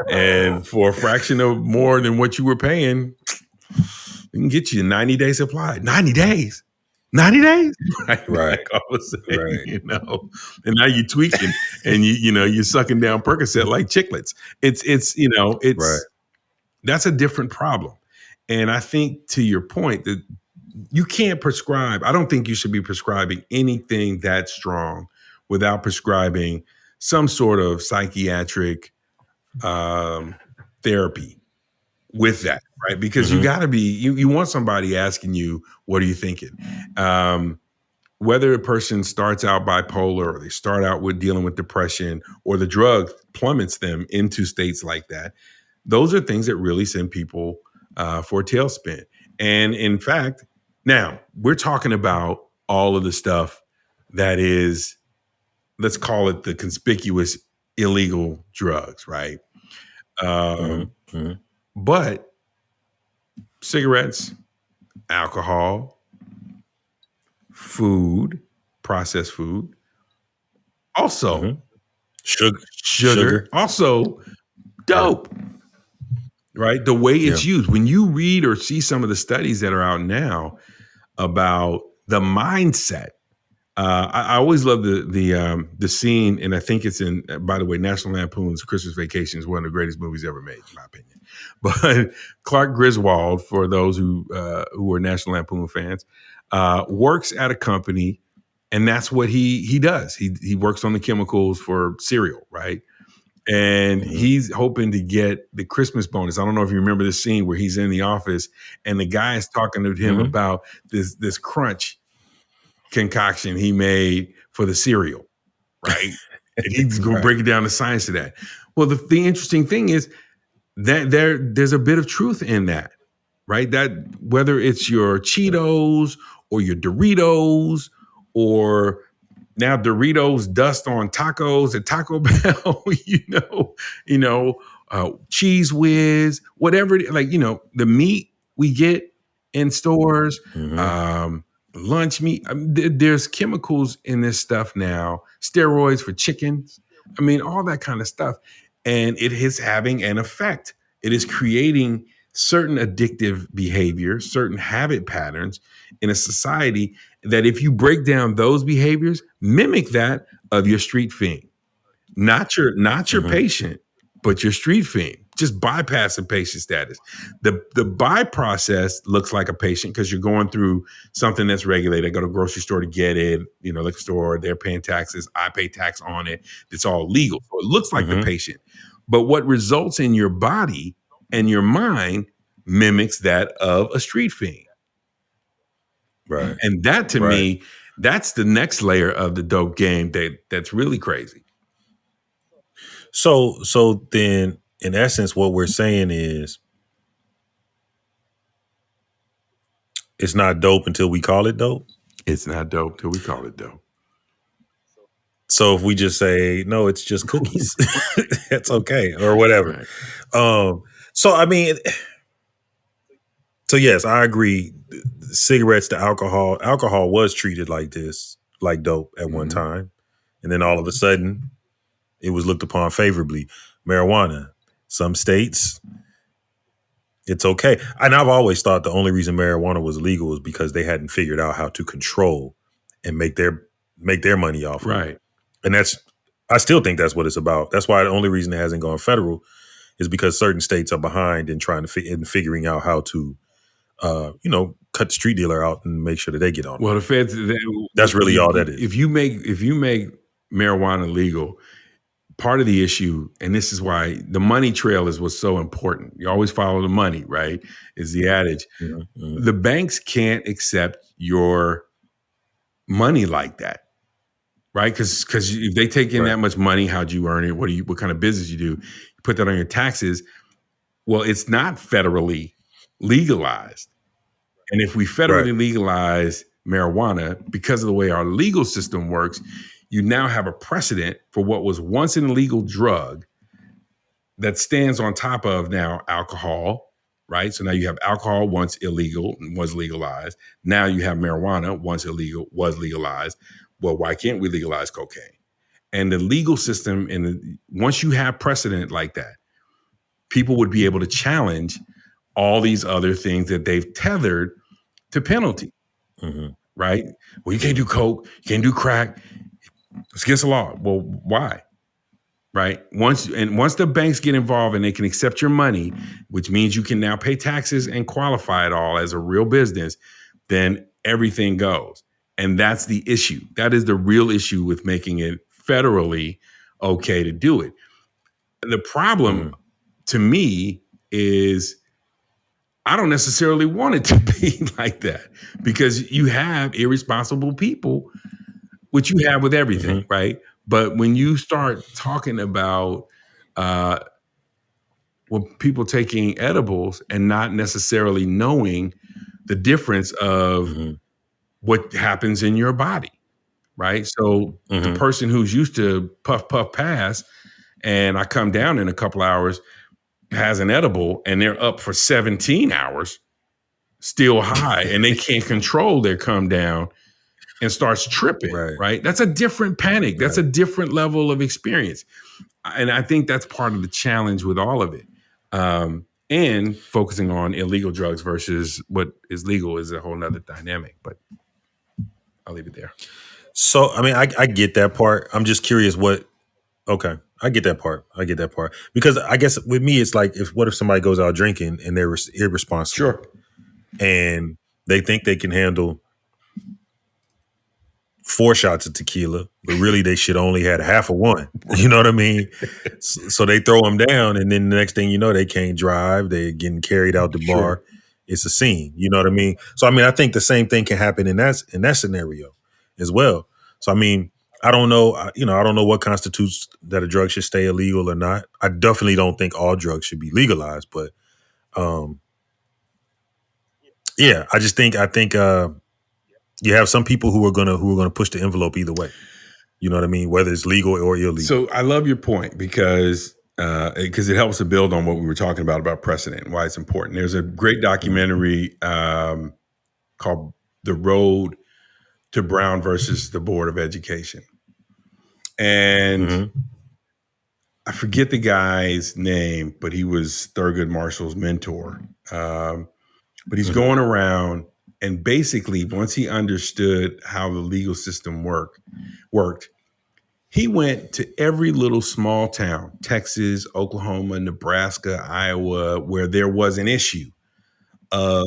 And for a fraction of more than what you were paying, we can get you a 90-day supply. 90 days. 90 days? Right. Like all of a sudden, and now you're tweaking and you're sucking down Percocet like chiclets. It's right. That's a different problem. And I think, to your point, that you can't prescribe. I don't think you should be prescribing anything that strong without prescribing some sort of psychiatric therapy with that, right? Because you got to be, you want somebody asking you, what are you thinking? Whether a person starts out bipolar or they start out with dealing with depression or the drug plummets them into states like that, those are things that really send people for a tailspin. And in fact, now we're talking about all of the stuff that is, let's call it the conspicuous illegal drugs, right? But cigarettes, alcohol, food, processed food, also sugar, also dope. Right? The way it's used. When you read or see some of the studies that are out now about the mindset, I always love the scene, and I think it's in, by the way, National Lampoon's Christmas Vacation is one of the greatest movies ever made, in my opinion. But Clark Griswold, for those who are National Lampoon fans, works at a company, and that's what he does. He works on the chemicals for cereal, right? And he's hoping to get the Christmas bonus. I don't know if you remember the scene where he's in the office and the guy is talking to him about this crunch concoction he made for the cereal, right? And he's going to break it down the science of that. Well, the interesting thing is that there's a bit of truth in that, right? That whether it's your Cheetos or your Doritos or now Doritos dust on tacos at Taco Bell, Cheese Whiz, whatever, the meat we get in stores, lunch meat. There's chemicals in this stuff now, steroids for chickens. All that kind of stuff. And it is having an effect. It is creating certain addictive behavior, certain habit patterns in a society that, if you break down those behaviors, mimic that of your street fiend. Not your patient, but your street fiend. Just bypassing patient status. The buy process looks like a patient because you're going through something that's regulated. I go to a grocery store to get it, liquor store, they're paying taxes, I pay tax on it. It's all legal. So it looks like the patient. But what results in your body and your mind mimics that of a street fiend. Right. And that, to me, that's the next layer of the dope game that's really crazy. So then, in essence, what we're saying is it's not dope until we call it dope. It's not dope till we call it dope. So if we just say, no, it's just cookies, that's okay, or whatever. Right. So yes, I agree. Cigarettes to alcohol. Alcohol was treated like this, like dope at one time. And then all of a sudden, it was looked upon favorably. Marijuana, some states, it's okay. And I've always thought the only reason marijuana was illegal was because they hadn't figured out how to control and make their money off of it. Right. And that's I still think that's what it's about. That's why the only reason it hasn't gone federal is because certain states are behind in trying to in figuring out how to, cut the street dealer out and make sure that they get on. Well, the feds. That's really all that is. If you make marijuana legal, part of the issue, and this is why the money trail is what's so important. You always follow the money, right? Is the adage. Mm-hmm. The banks can't accept your money like that, right? Because if they take in that much money, how'd you earn it? What kind of business you do? You put that on your taxes. Well, it's not federally legalized. And if we federally legalize marijuana, because of the way our legal system works, you now have a precedent for what was once an illegal drug that stands on top of now alcohol, right? So now you have alcohol once illegal and was legalized. Now you have marijuana once illegal, was legalized. Well, why can't we legalize cocaine? And the legal system, once you have precedent like that, people would be able to challenge all these other things that they've tethered to penalty, right? Well, you can't do coke, you can't do crack. It's against the law. Well, why? Right? Once the banks get involved and they can accept your money, which means you can now pay taxes and qualify it all as a real business, then everything goes. And that's the issue. That is the real issue with making it federally okay to do it. The problem to me is I don't necessarily want it to be like that, because you have irresponsible people, which you have with everything, right? But when you start talking about people taking edibles and not necessarily knowing the difference of what happens in your body, right? So the person who's used to puff, puff, pass, and I come down in a couple hours, has an edible, and they're up for 17 hours, still high, and they can't control their come down and starts tripping, right? That's a different panic. That's a different level of experience. And I think that's part of the challenge with all of it. And focusing on illegal drugs versus what is legal is a whole nother dynamic, but I'll leave it there. So, I mean, I get that part. I'm just curious I get that part. Because I guess with me, it's like, what if somebody goes out drinking and they're irresponsible? Sure. And they think they can handle 4 shots of tequila, but really they should only had half of one. You know what I mean? So they throw them down, and then the next thing you know, they can't drive. They're getting carried out the bar. It's a scene. You know what I mean? So I mean, I think the same thing can happen in that scenario as well. So I mean, I don't know. I don't know what constitutes that a drug should stay illegal or not. I definitely don't think all drugs should be legalized, but yeah, I think you have some people who are gonna push the envelope either way. You know what I mean? Whether it's legal or illegal. So I love your point because it helps to build on what we were talking about precedent and why it's important. There's a great documentary called "The Road to Brown versus the Board of Education," and I forget the guy's name, but he was Thurgood Marshall's mentor. But he's going around. And basically, once he understood how the legal system worked, he went to every little small town, Texas, Oklahoma, Nebraska, Iowa, where there was an issue of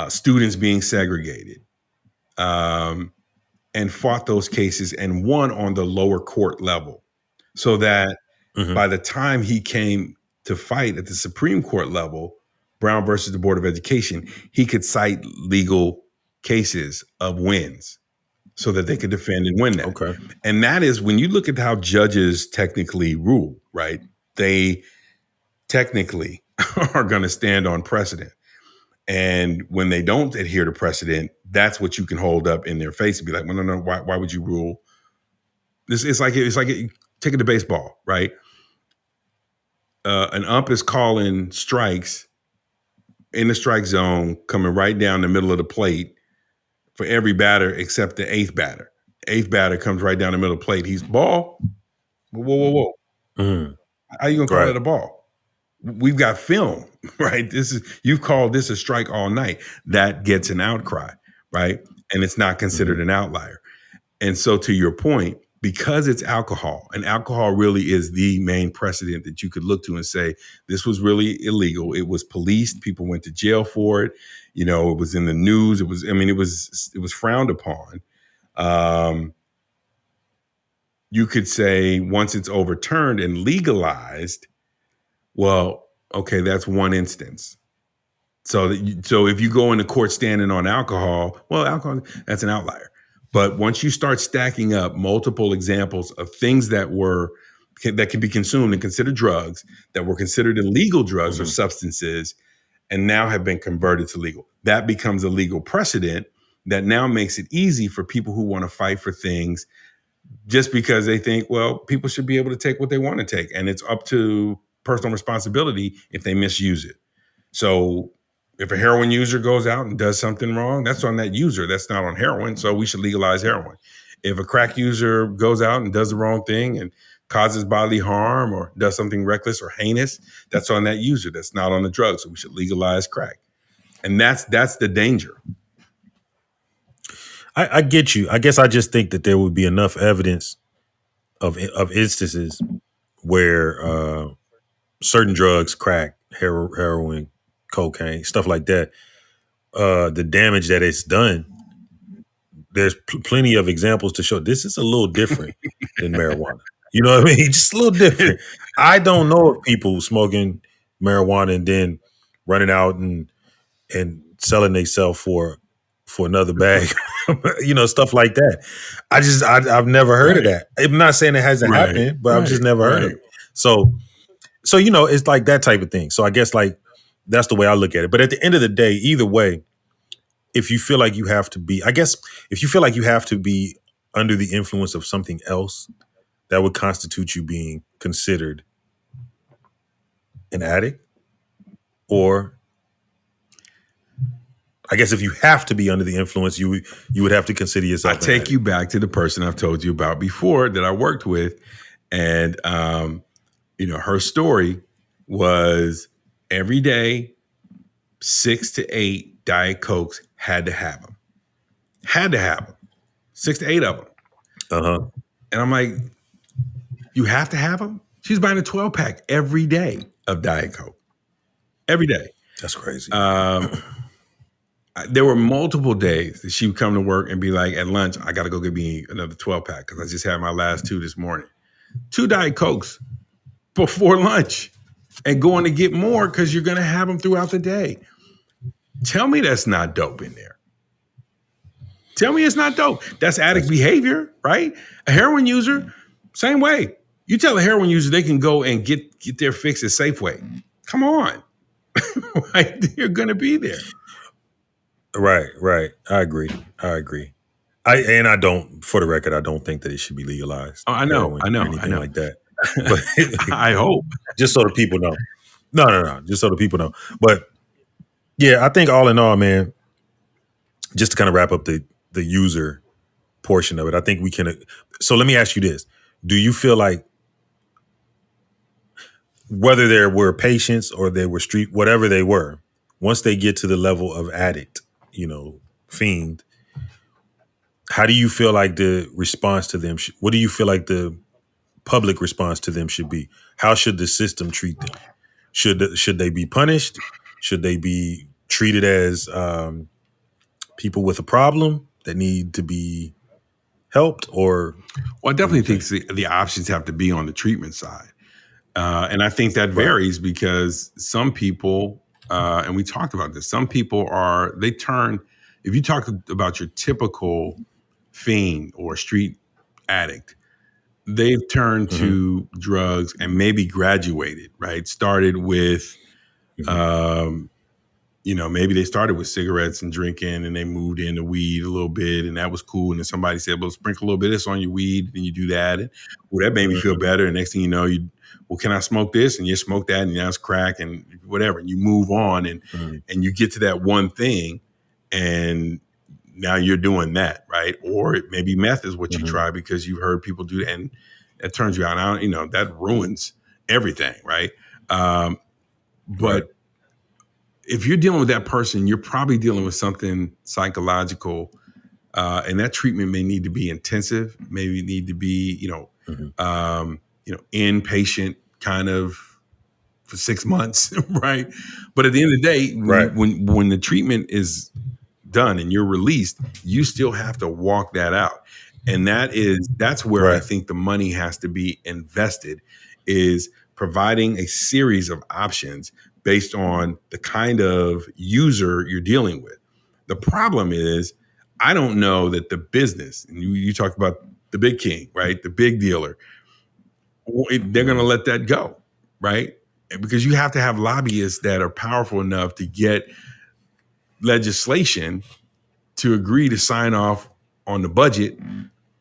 students being segregated, and fought those cases and won on the lower court level, so that by the time he came to fight at the Supreme Court level, Brown versus the Board of Education, he could cite legal cases of wins so that they could defend and win that. Okay. And that is when you look at how judges technically rule, right? They technically are going to stand on precedent. And when they don't adhere to precedent, that's what you can hold up in their face and be like, well, no, why would you rule? It's like taking the baseball, right? An ump is calling strikes in the strike zone, coming right down the middle of the plate for every batter except the eighth batter. Eighth batter comes right down the middle of the plate. He's ball. Whoa. How you gonna call it a ball? We've got film, right? You've called this a strike all night. That gets an outcry, right? And it's not considered an outlier. And so to your point, because it's alcohol, and alcohol really is the main precedent that you could look to and say, this was really illegal. It was policed. People went to jail for it. You know, it was in the news. It was frowned upon. You could say once it's overturned and legalized, well, okay, that's one instance. So if you go into court standing on alcohol, well, alcohol, that's an outlier. But once you start stacking up multiple examples of things that can be consumed and considered drugs, that were considered illegal drugs or substances, and now have been converted to legal, that becomes a legal precedent that now makes it easy for people who want to fight for things just because they think, well, people should be able to take what they want to take. And it's up to personal responsibility if they misuse it. So if a heroin user goes out and does something wrong, that's on that user. That's not on heroin. So we should legalize heroin. If a crack user goes out and does the wrong thing and causes bodily harm or does something reckless or heinous, that's on that user. That's not on the drug. So we should legalize crack. And that's the danger. I get you. I guess I just think that there would be enough evidence of instances where certain drugs, crack, heroin, cocaine, stuff like that, the damage that it's done, there's plenty of examples to show this is a little different than marijuana. You know what I mean? Just a little different. I don't know of people smoking marijuana and then running out and selling themselves for another bag, you know, stuff like that. I've never heard of that. I'm not saying it hasn't happened, but I've just never heard of it. So, you know, it's like that type of thing. So I guess like that's the way I look at it. But at the end of the day, either way, if you feel like you have to be, if you feel like you have to be under the influence of something else, that would constitute you being considered an addict. Or I guess if you have to be under the influence, you would have to consider yourself. I take you back to the person I've told you about before that I worked with. And, you know, her story was every day, 6 to 8 Diet Cokes had to have them. 6 to 8 of them. Uh-huh. And I'm like, you have to have them? She's buying a 12-pack every day of Diet Coke. Every day. That's crazy. There were multiple days that she would come to work and be like, at lunch, I got to go get me another 12-pack because I just had my last 2 this morning. 2 Diet Cokes before lunch and going to get more because you're going to have them throughout the day. Tell me that's not dope in there. Tell me it's not dope. That's addict behavior, right? A heroin user, same way. You tell a heroin user they can go and get their fix at Safeway. Come on. Right? You're going to be there. Right. I agree. I don't, for the record, I don't think that it should be legalized. Oh, I know. Anything like that. But I hope. Just so the people know. No. Just so the people know. But yeah, I think all in all, man, just to kind of wrap up the user portion of it, I think we can. So let me ask you this. Do you feel like whether there were patients or they were street, whatever they were, once they get to the level of addict, you know, fiend, how do you feel like the response to them? What do you feel like the public response to them should be? How should the system treat them? Should they be punished? Should they be treated as people with a problem that need to be helped? Or well, I definitely think the options have to be on the treatment side, and I think that varies because some people, and we talked about this. Some people turn. If you talk about your typical fiend or street addict, they've turned to drugs and maybe graduated, right? Started with, you know, maybe they started with cigarettes and drinking and they moved into weed a little bit and that was cool. And then somebody said, well, sprinkle a little bit of this on your weed and you do that. And well, that made me feel better. And next thing you know, well, can I smoke this? And you smoke that and now it's crack and whatever. And you move on and you get to that one thing and now you're doing that, right? Or maybe meth is what you try because you've heard people do that and it turns you out, you know, that ruins everything, right? But if you're dealing with that person, you're probably dealing with something psychological And that treatment may need to be intensive, maybe need to be, inpatient kind of for 6 months, right? But at the end of the day, Right. when the treatment is done and you're released, you still have to walk that out. And that's where I Right. think the money has to be invested, is providing a series of options based on the kind of user you're dealing with. The problem is, I don't know that the business, and you talked about the big king, right? The big dealer, they're going to let that go, right? Because you have to have lobbyists that are powerful enough to get legislation to agree to sign off on the budget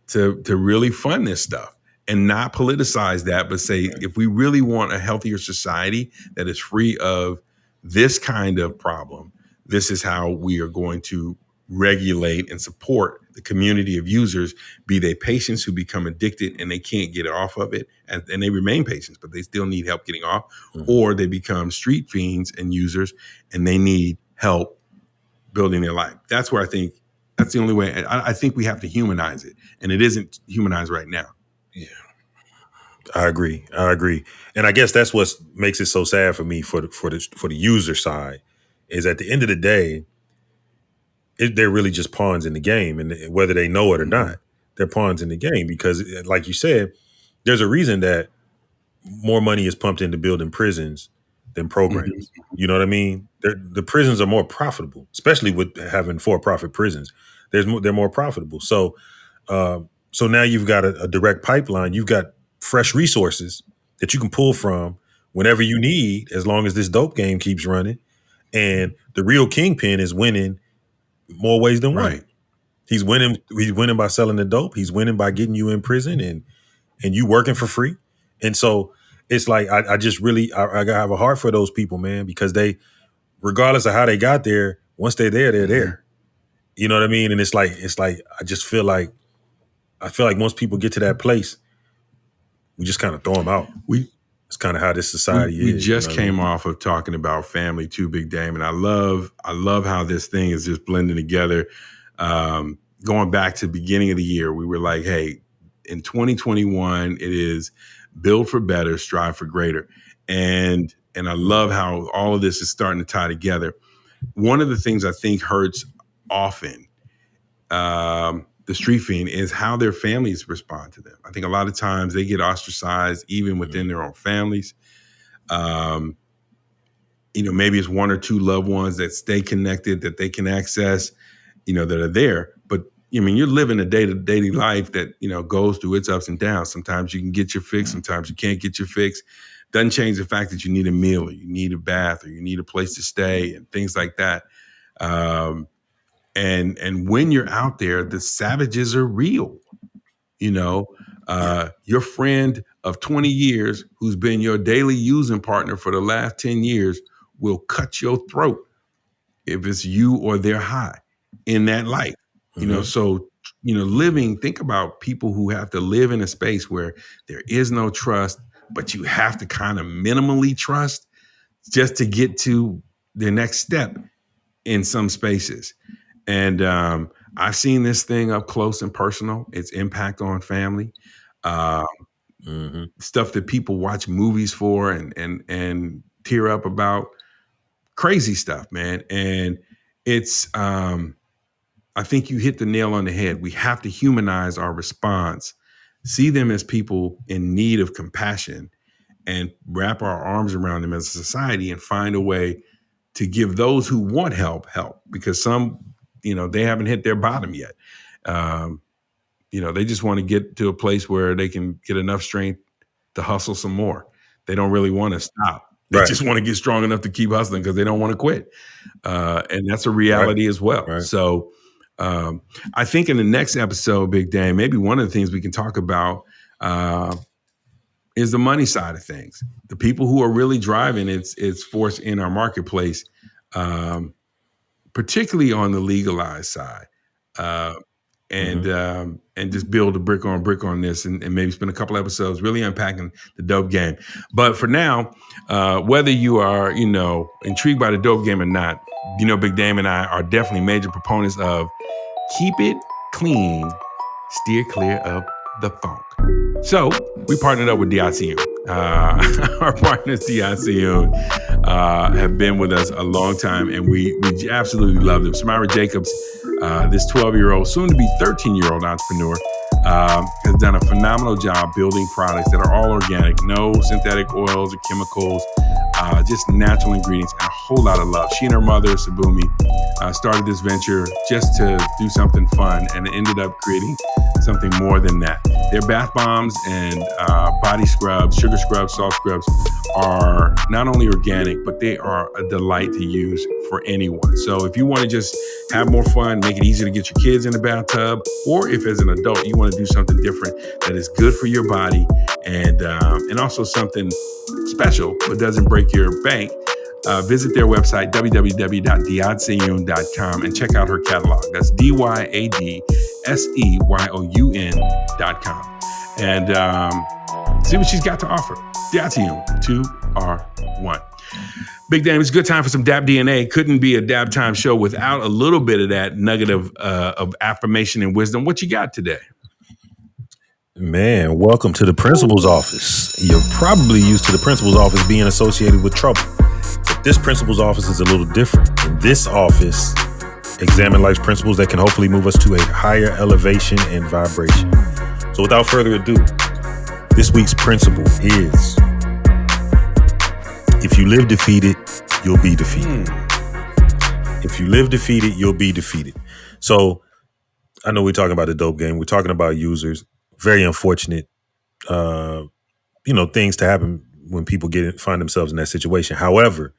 to really fund this stuff and not politicize that, but say, if we really want a healthier society that is free of this kind of problem, this is how we are going to regulate and support the community of users, be they patients who become addicted and they can't get off of it, and they remain patients, but they still need help getting off, or they become street fiends and users and they need help building their life. That's where I think that's the only way. I think we have to humanize it, and it isn't humanized right now. Yeah, I agree. And I guess that's what makes it so sad for me for the user side, is at the end of the day, they're really just pawns in the game, and whether they know it or not, they're pawns in the game because, like you said, there's a reason that more money is pumped into building prisons than programs. You know what I mean? The prisons are more profitable, especially with having for-profit prisons. They're more profitable. So now you've got a direct pipeline. You've got fresh resources that you can pull from whenever you need, as long as this dope game keeps running. And the real kingpin is winning more ways than one. Right. He's winning by selling the dope. He's winning by getting you in prison and you working for free. And so it's like I just really I have a heart for those people, man, because they, regardless of how they got there, once they're there, they're there. You know what I mean? And it's like I just feel like once people get to that place, we just kind of throw them out. It's kind of how this society is. We just came off of talking about family too, Big Dame, and I love how this thing is just blending together. Going back to the beginning of the year, we were like, hey, in 2021, it is build for better, strive for greater. And I love how all of this is starting to tie together. One of the things I think hurts often, the street fiend, is how their families respond to them. I think a lot of times they get ostracized even within their own families. Maybe it's one or two loved ones that stay connected, that they can access, that are there. But you're living a day-to-day life that, goes through its ups and downs. Sometimes you can get your fix, sometimes you can't get your fix. Doesn't change the fact that you need a meal, or you need a bath, or you need a place to stay, and things like that. And when you're out there, the savages are real. Your friend of 20 years who's been your daily using partner for the last 10 years will cut your throat if it's you or their high in that life. So, think about people who have to live in a space where there is no trust, but you have to kind of minimally trust just to get to the next step in some spaces. And I've seen this thing up close and personal, its impact on family, stuff that people watch movies for and tear up about, crazy stuff, man. And it's, I think you hit the nail on the head. We have to humanize our response, see them as people in need of compassion, and wrap our arms around them as a society and find a way to give those who want help, because some, they haven't hit their bottom yet. They just want to get to a place where they can get enough strength to hustle some more. They don't really want to stop. They just want to get strong enough to keep hustling because they don't want to quit. And that's a reality as well. Right. So I think in the next episode, Big Dame, maybe one of the things we can talk about is the money side of things. The people who are really driving its force in our marketplace, particularly on the legalized side, and just build a brick on this, and maybe spend a couple episodes really unpacking the dope game. But for now, whether you are, intrigued by the dope game or not, Big Dame and I are definitely major proponents of keep it clean, steer clear of the funk. So we partnered up with DICU. Our partners, DICU, have been with us a long time, and we absolutely love them. Samira Jacobs, this 12-year-old, soon to be 13-year-old entrepreneur, has done a phenomenal job building products that are all organic, no synthetic oils or chemicals, just natural ingredients and a whole lot of love. She and her mother, Sabumi, started this venture just to do something fun, and it ended up creating something more than that. Their bath bombs and body scrubs, sugar scrubs, salt scrubs are not only organic, but they are a delight to use for anyone. So if you want to just have more fun, make it easier to get your kids in the bathtub, or if as an adult you want to do something different that is good for your body and also something special but doesn't break your bank, visit their website, www.diadseyoun.com, and check out her catalog. That's DYADSEYOUN.com. And see what she's got to offer. Daptime 2R1. Big Dame, it's a good time for some Dap DNA. Couldn't be a Daptime show without a little bit of that nugget of affirmation and wisdom. What you got today? Man, welcome to the principal's office. You're probably used to the principal's office being associated with trouble. But this principal's office is a little different. In this office, examine life's principles that can hopefully move us to a higher elevation and vibration. So without further ado, this week's principle is: if you live defeated, you'll be defeated. If you live defeated, you'll be defeated. So I know we're talking about the dope game. We're talking about users. Very unfortunate, things to happen when people find themselves in that situation. However,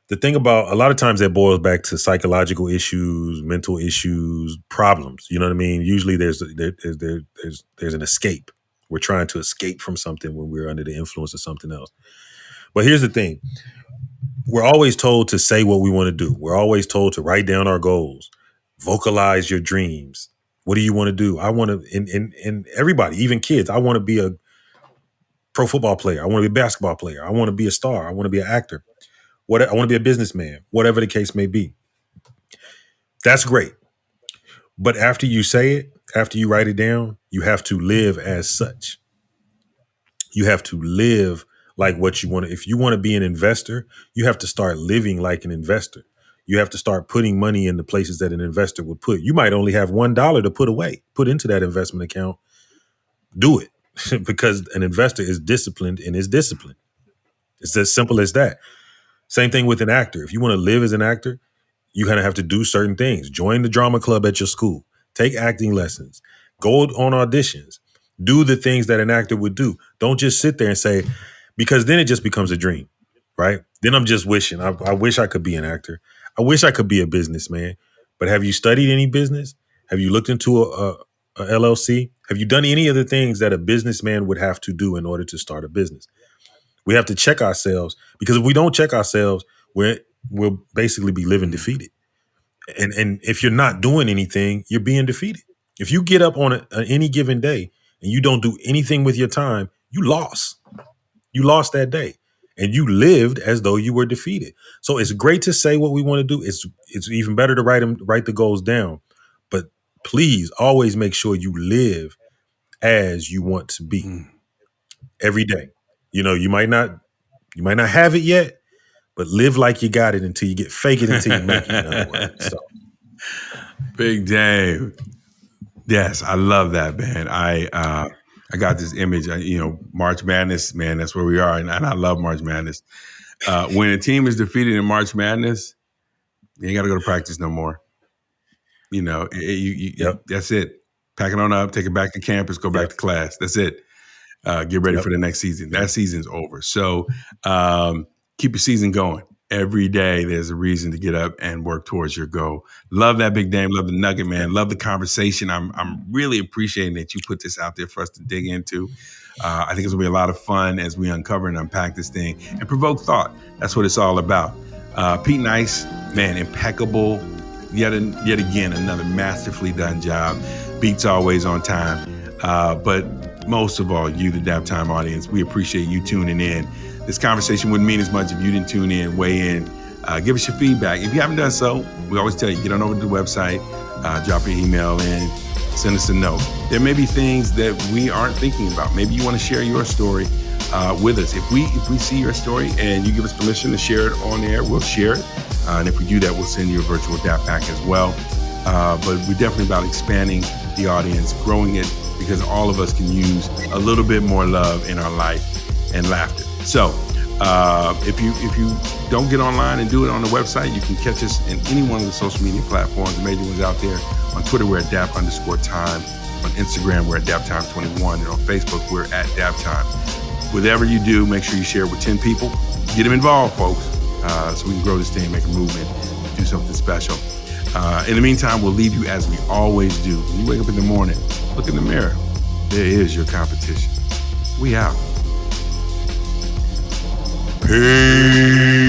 the thing about a lot of times that boils back to psychological issues, mental issues, problems. You know what I mean? Usually there's an escape. We're trying to escape from something when we're under the influence of something else. But here's the thing. We're always told to say what we want to do. We're always told to write down our goals, vocalize your dreams. What do you want to do? I want to, and everybody, even kids, I want to be a pro football player. I want to be a basketball player. I want to be a star. I want to be an actor. I want to be a businessman, whatever the case may be. That's great. But after you say it, after you write it down, you have to live as such. You have to live like what you want to. If you want to be an investor, you have to start living like an investor. You have to start putting money in the places that an investor would put. You might only have $1 to put into that investment account. Do it because an investor is disciplined and is disciplined. It's as simple as that. Same thing with an actor. If you want to live as an actor, you're going to have to do certain things. Join the drama club at your school. Take acting lessons. Go on auditions. Do the things that an actor would do. Don't just sit there and say, because then it just becomes a dream, right? Then I'm just wishing. I wish I could be an actor. I wish I could be a businessman. But have you studied any business? Have you looked into a LLC? Have you done any of the things that a businessman would have to do in order to start a business? We have to check ourselves, because if we don't check ourselves, we'll basically be living defeated. And if you're not doing anything, you're being defeated. If you get up on any given day and you don't do anything with your time, you lost. You lost that day. And you lived as though you were defeated. So it's great to say what we want to do. It's even better to write the goals down. But please always make sure you live as you want to be every day. You might not have it yet, but live like you got it until you fake it until you make it. In other words. So. Big Dame. Yes, I love that, man. I got this image, March Madness, man, that's where we are. And I love March Madness. When a team is defeated in March Madness, you ain't got to go to practice no more. Yep. That's it. Pack it on up, take it back to campus, go back to class. That's it. Get ready for the next season. That season's over. So keep your season going. Every day there's a reason to get up and work towards your goal. Love that, Big Dame. Love the nugget, man. Love the conversation. I'm really appreciating that you put this out there for us to dig into. I think it's going to be a lot of fun as we uncover and unpack this thing and provoke thought. That's what it's all about. Pete Nice, man, impeccable. Yet again, another masterfully done job. Beats always on time. But most of all, you, the Daptime audience, we appreciate you tuning in. This conversation wouldn't mean as much if you didn't tune in, weigh in, Give us your feedback. If you haven't done so, we always tell you, get on over to the website, drop your email in, send us a note. There may be things that we aren't thinking about. Maybe you want to share your story with us. If we see your story and you give us permission to share it on air, we'll share it. And if we do that, we'll send you a virtual DAP pack as well. But we're definitely about expanding the audience, growing it, because all of us can use a little bit more love in our life and laughter. So if you don't get online and do it on the website, you can catch us in any one of the social media platforms, the major ones out there. On Twitter, we're at DAP_time. On Instagram, we're at Daptime21. And on Facebook, we're at Daptime. Whatever you do, make sure you share it with 10 people. Get them involved, folks, so we can grow this thing, make a movement, do something special. In the meantime, we'll leave you as we always do. When you wake up in the morning, look in the mirror. There is your competition. We out. Peace.